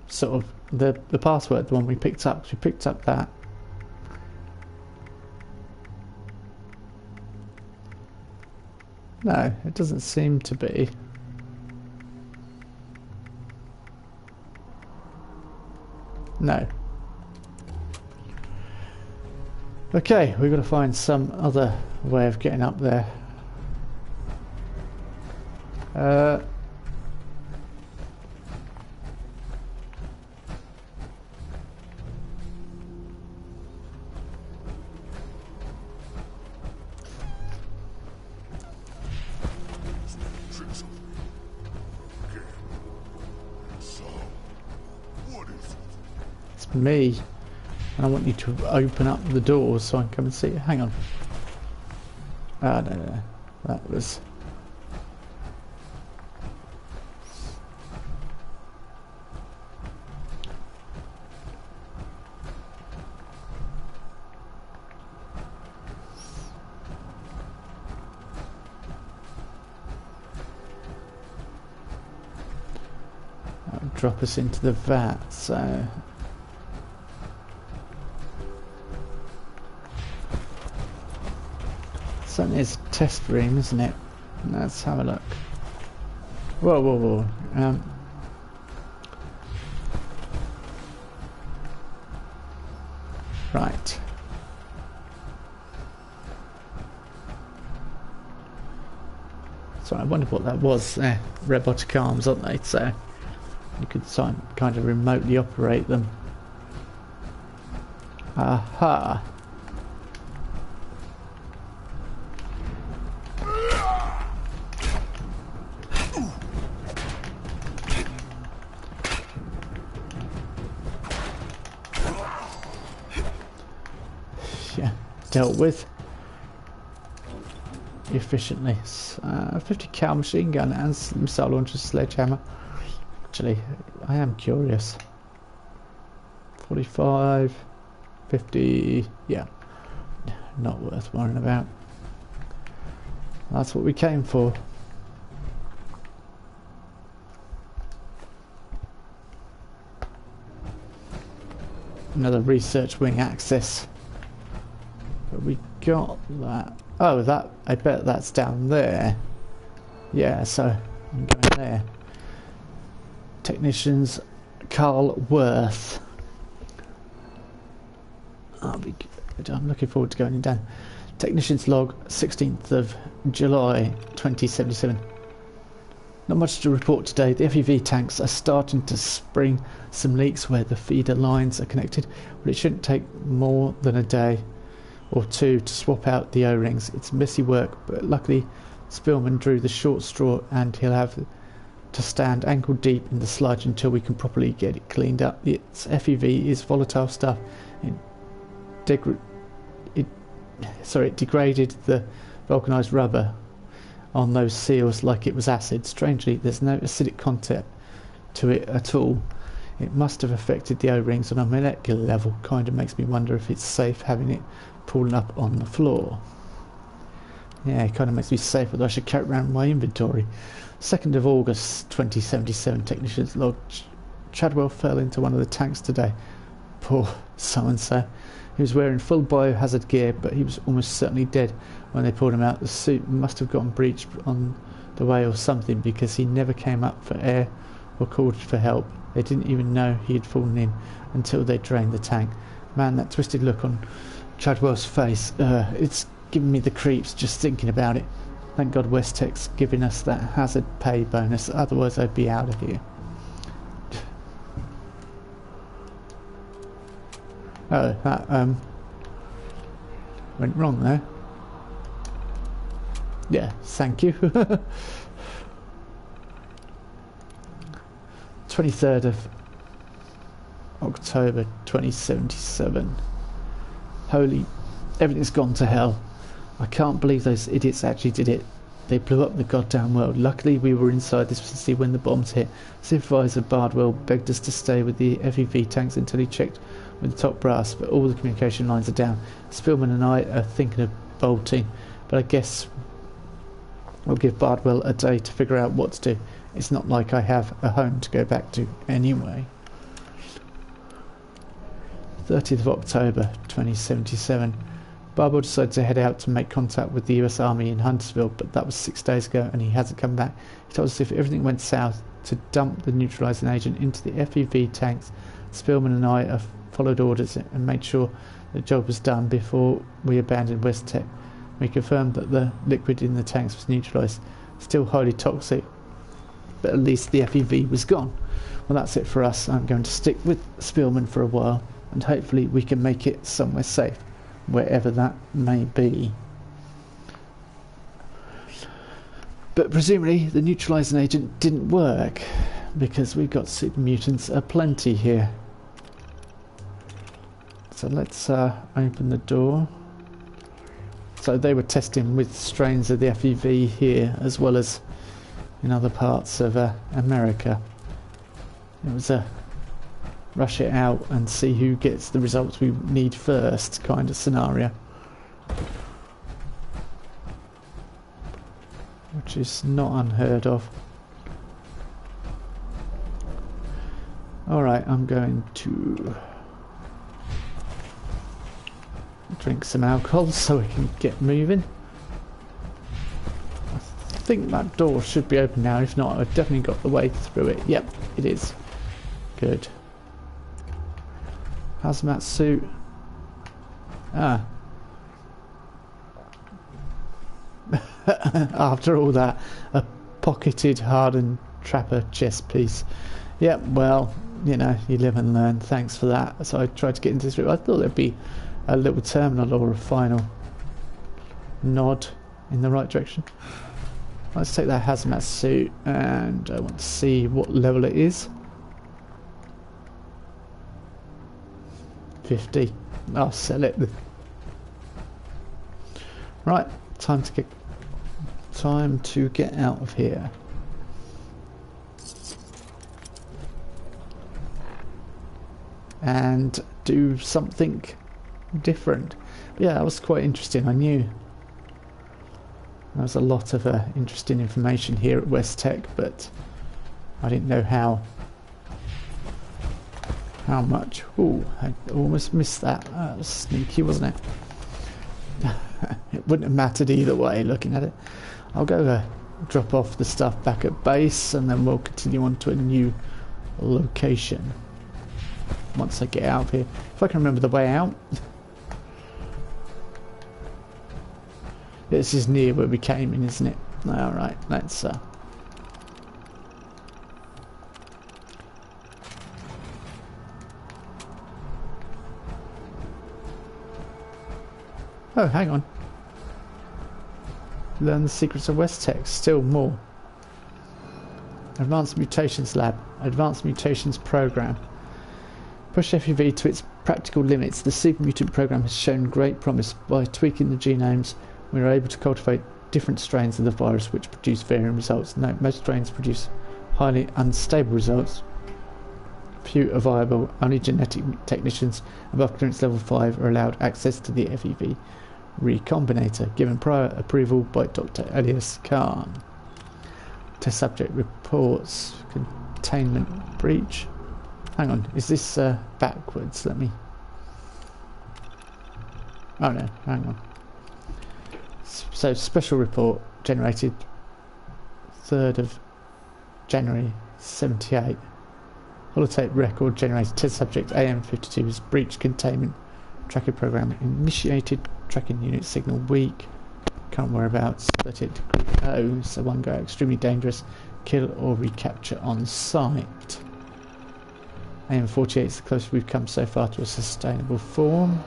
Sort of the password, the one we picked up. We picked up that. No, it doesn't seem to be. No. Okay, we've got to find some other way of getting up there. It's me. And I want you to open up the doors so I can come and see it. Hang on. Ah, no. That was... That'll drop us into the vat, so... Certainly is a test room, isn't it? Let's have a look. Whoa, whoa, whoa. Right. So I wondered what that was. Robotic arms, aren't they? So you could kind of remotely operate them. Aha. Dealt with efficiently. 50 cal machine gun and missile launcher sledgehammer. Actually, I am curious. 45, 50, yeah, not worth worrying about. That's what we came for. Another research wing access. But we got that. Oh, that, I bet that's down there. Yeah, so I'm going there. Technicians Carl Worth. I'm looking forward to going down. Technicians log 16th of July 2077. Not much to report today. The FEV tanks are starting to spring some leaks where the feeder lines are connected, but it shouldn't take more than a day or two to swap out the O-rings. It's messy work, but luckily Spillman drew the short straw and he'll have to stand ankle deep in the sludge until we can properly get it cleaned up. Its FEV is volatile stuff. It degraded the vulcanized rubber on those seals like it was acid. Strangely, there's no acidic content to it at all. It must have affected the O-rings on a molecular level. Kind of makes me wonder if it's safe having it pulling up on the floor. Yeah, it kind of makes me safe, but I should carry around my inventory. 2nd of August 2077, technicians log. Chadwell fell into one of the tanks today. Poor so-and-so. He was wearing full biohazard gear, but he was almost certainly dead when they pulled him out. The suit must have gotten breached on the way or something, because he never came up for air or called for help. They didn't even know he had fallen in until they drained the tank. Man, that twisted look on Chadwell's face, it's giving me the creeps just thinking about it. Thank God Westtech's giving us that hazard pay bonus, otherwise I'd be out of here. Oh, that went wrong there. Yeah, thank you. 23rd of October 2077. Holy, everything's gone to hell. I can't believe those idiots actually did it. They blew up the goddamn world. Luckily we were inside this facility when the bombs hit. Supervisor Bardwell begged us to stay with the FEV tanks until he checked with the top brass, but all the communication lines are down. Spillman and I are thinking of bolting, but I guess we'll give Bardwell a day to figure out what to do. It's not like I have a home to go back to anyway. 30th of October 2077. Barbour decided to head out to make contact with the US Army in Huntersville, but that was 6 days ago and he hasn't come back. He told us if everything went south to dump the neutralizing agent into the FEV tanks. Spillman and I have followed orders and made sure the job was done before we abandoned West Tech. We confirmed that the liquid in the tanks was neutralized. Still highly toxic, but at least the FEV was gone. Well, that's it for us. I'm going to stick with Spillman for a while and hopefully we can make it somewhere safe, wherever that may be. But presumably the neutralizing agent didn't work because we've got super mutants aplenty here. So let's open the door. So they were testing with strains of the FEV here as well as in other parts of America. It was a rush it out and see who gets the results we need first kind of scenario. Which is not unheard of. Alright, I'm going to drink some alcohol so we can get moving. I think that door should be open now. If not, I've definitely got the way through it. Yep, it is. Good. Hazmat suit. Ah. After all that, a pocketed hardened trapper chest piece. Yep, well, you know, you live and learn. Thanks for that. So I tried to get into this room. I thought there'd be a little terminal or a final nod in the right direction. Let's take that hazmat suit and I want to see what level it is. 50. I'll sell it. Right, time to get out of here. And do something different. But yeah, that was quite interesting. I knew there was a lot of interesting information here at West Tech, but I didn't know how much. Ooh, I almost missed that. That was sneaky, wasn't it? It wouldn't have mattered either way looking at it. I'll go drop off the stuff back at base and then we'll continue on to a new location once I get out of here. If I can remember the way out. This is near where we came in, isn't it? Alright, let's oh, hang on. Learn the secrets of West Tech. Still more. Advanced Mutations Lab. Advanced Mutations Program. Push FEV to its practical limits. The super mutant program has shown great promise. By tweaking the genomes, we are able to cultivate different strains of the virus which produce varying results. Note, most strains produce highly unstable results. Few are viable. Only genetic technicians above clearance level 5 are allowed access to the FEV recombinator, given prior approval by Dr. Elias Khan. Test subject reports containment breach. Hang on, is this backwards? Let me... Oh no, hang on. So special report generated 3rd of January 78. Holotape record generated. Test subject AM52 was breached. Containment tracking program initiated. Tracking unit signal weak. Current whereabouts 38 degree O. So one go extremely dangerous. Kill or recapture on site. AM48 is the closest we've come so far to a sustainable form.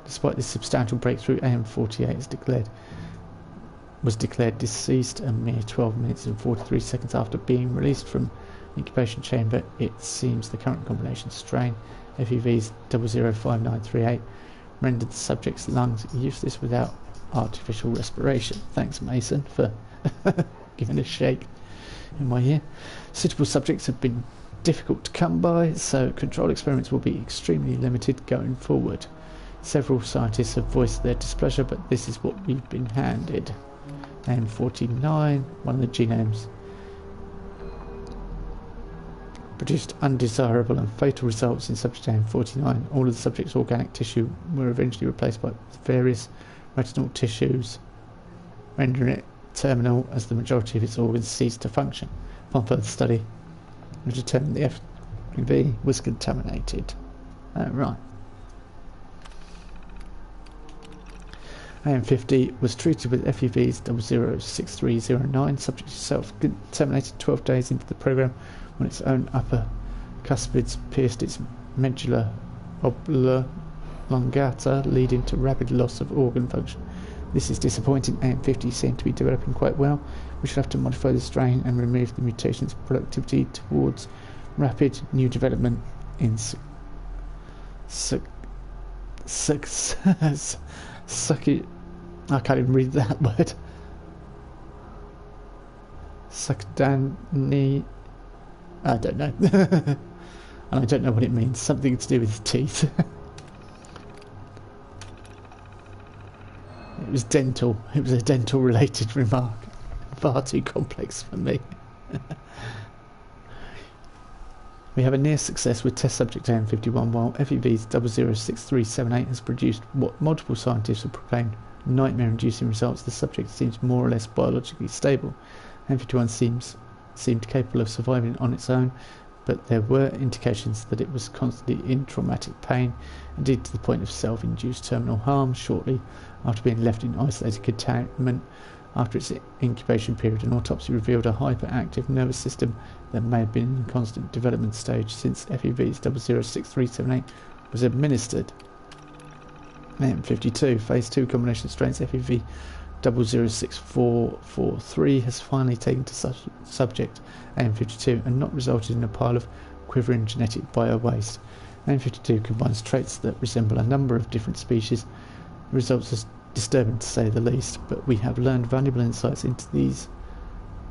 Despite this substantial breakthrough, AM48 was declared deceased a mere 12 minutes and 43 seconds after being released from incubation chamber. It seems the current combination strain, FEVs 005938, rendered the subject's lungs useless without artificial respiration. Thanks, Mason, for giving a shake in my ear. Suitable subjects have been difficult to come by, so control experiments will be extremely limited going forward. Several scientists have voiced their displeasure, but this is what we've been handed. AM49, one of the genomes produced undesirable and fatal results in subject AM49. All of the subject's organic tissue were eventually replaced by various retinal tissues, rendering it terminal as the majority of its organs ceased to function. Upon further study, it was determined the FEV was contaminated. Right. AM50 was treated with FEVs 006309. Subject itself terminated 12 days into the program when its own upper cuspids pierced its medulla oblongata, leading to rapid loss of organ function. This is disappointing. AM50 seemed to be developing quite well. We should have to modify the strain and remove the mutation's productivity towards rapid new development in success. I can't even read that word. Sucdani. I don't know. And I don't know what it means. Something to do with teeth. It was dental. It was a dental related remark. Far too complex for me. We have a near success with test subject AM51, while FEV's 006378 has produced what multiple scientists have proclaimed nightmare-inducing results. The subject seems more or less biologically stable. AM51 seemed capable of surviving on its own, but there were indications that it was constantly in traumatic pain, indeed to the point of self-induced terminal harm. Shortly after being left in isolated containment after its incubation period, an autopsy revealed a hyperactive nervous system that may have been in constant development stage since FEV's 006378 was administered. AM52, Phase 2 combination strains FEV 006443 has finally taken to subject AM52 and not resulted in a pile of quivering genetic bio-waste. AM52 combines traits that resemble a number of different species. The results are disturbing to say the least, but we have learned valuable insights into these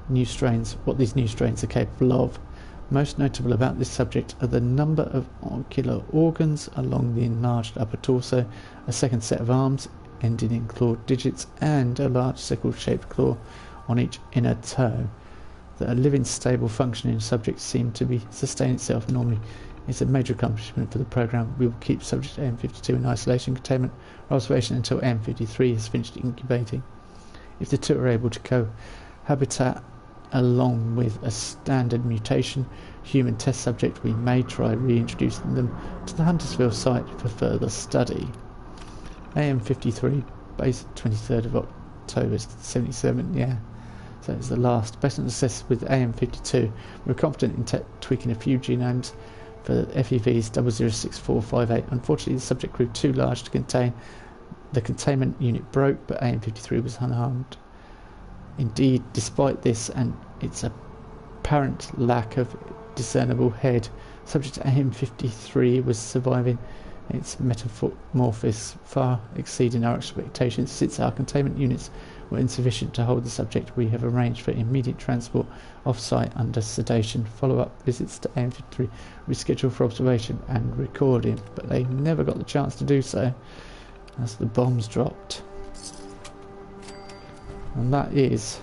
new strains, what these new strains are capable of. Most notable about this subject are the number of ocular organs along the enlarged upper torso, a second set of arms ending in clawed digits, and a large sickle-shaped claw on each inner toe. That a living, stable, functioning subject seemed to be sustain itself normally is a major accomplishment for the program. We will keep subject AM52 in isolation, containment, or observation until AM53 has finished incubating. If the two are able to cohabitate along with a standard mutation human test subject, we may try reintroducing them to the Huntersville site for further study. AM53, base 23rd of October 77, yeah. So it's the last. Based on success with AM52, we're confident in tweaking a few genomes for FEV's 006458. Unfortunately, the subject grew too large to contain. The containment unit broke, but AM53 was unharmed. Indeed, despite this and its apparent lack of discernible head, subject AM53 was surviving its metamorphosis, far exceeding our expectations. Since our containment units were insufficient to hold the subject, we have arranged for immediate transport off-site under sedation. Follow-up visits to AM53 were scheduled for observation and recording, but they never got the chance to do so as the bombs dropped. And that is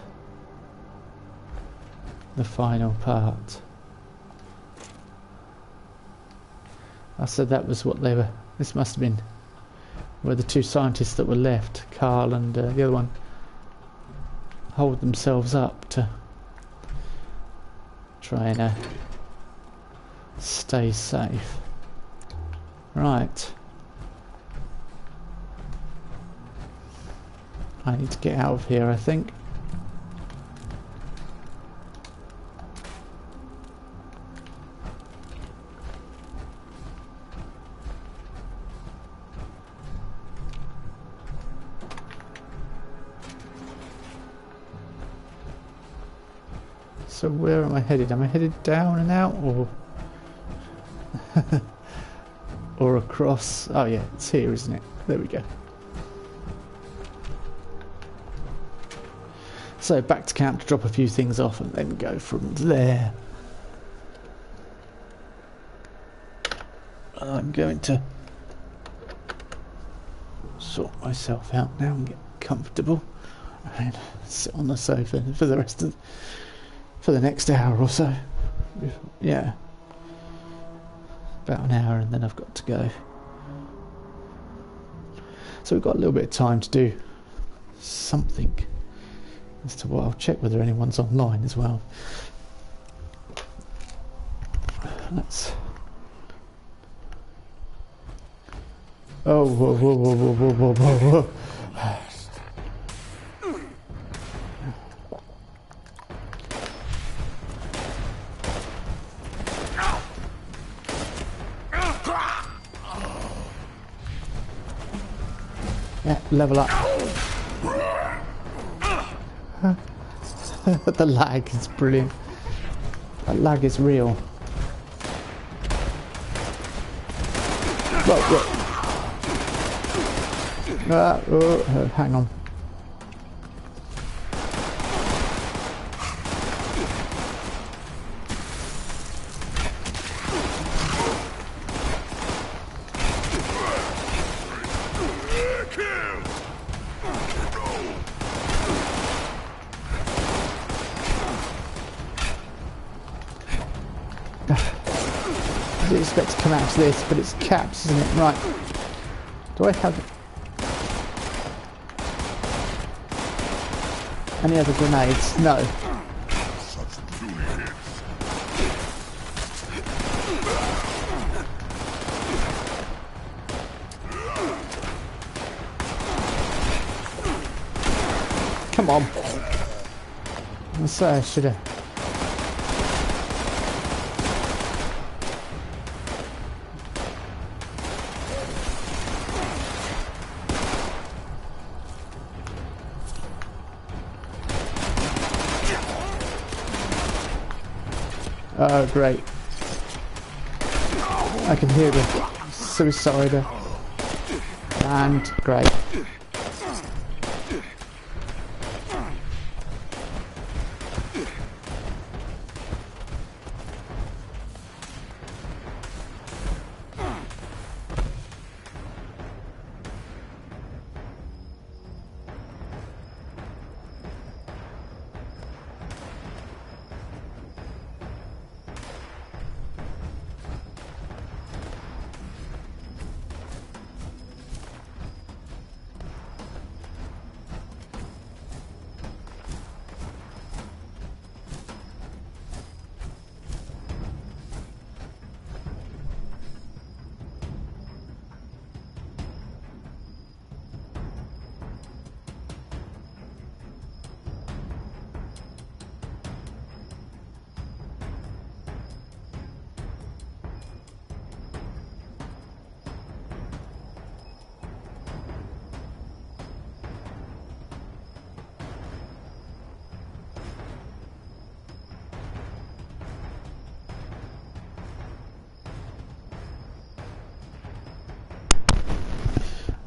the final part. I said that was what they were. This must have been where the two scientists that were left, Carl and the other one, hold themselves up to try and stay safe. Right. I need to get out of here, I think. So where am I headed? Am I headed down and out, or or across? Oh yeah, it's here, isn't it? There we go. So back to camp to drop a few things off and then go from there. I'm going to sort myself out now and get comfortable and sit on the sofa for the next hour or so. Yeah. about an hour and then I've got to go. So we've got a little bit of time to do something as to what. I'll check whether anyone's online as well. Let's... Oh, whoa, whoa, whoa, whoa, whoa, whoa, whoa, whoa. Yeah, level up. The lag is brilliant. That lag is real. Whoa, whoa. Hang on. I didn't expect to come out to this, but it's caps, isn't it? Right. Do I have any other grenades? No. Come on. I'm sorry, I should have. Oh, great. I can hear the suicider. And great.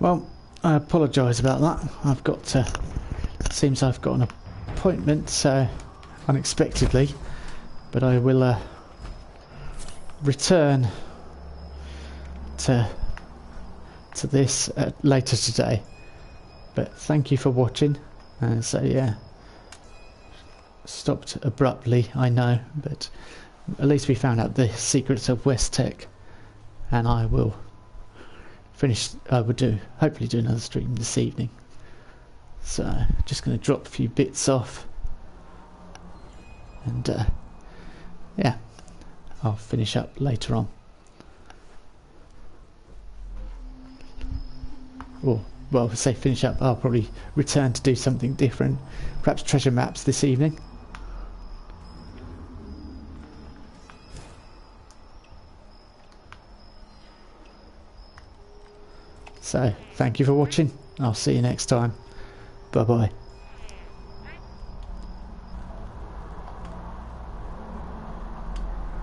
Well, I apologise about that. I've got to... It seems I've got an appointment, so unexpectedly, but I will return to this later today. But thank you for watching. So yeah, stopped abruptly, I know, but at least we found out the secrets of West Tech, and I will finish. I will hopefully do another stream this evening. So just going to drop a few bits off, and yeah, I'll finish up later on. Or well, say finish up. I'll probably return to do something different, perhaps treasure maps this evening. So, thank you for watching. I'll see you next time. Bye bye.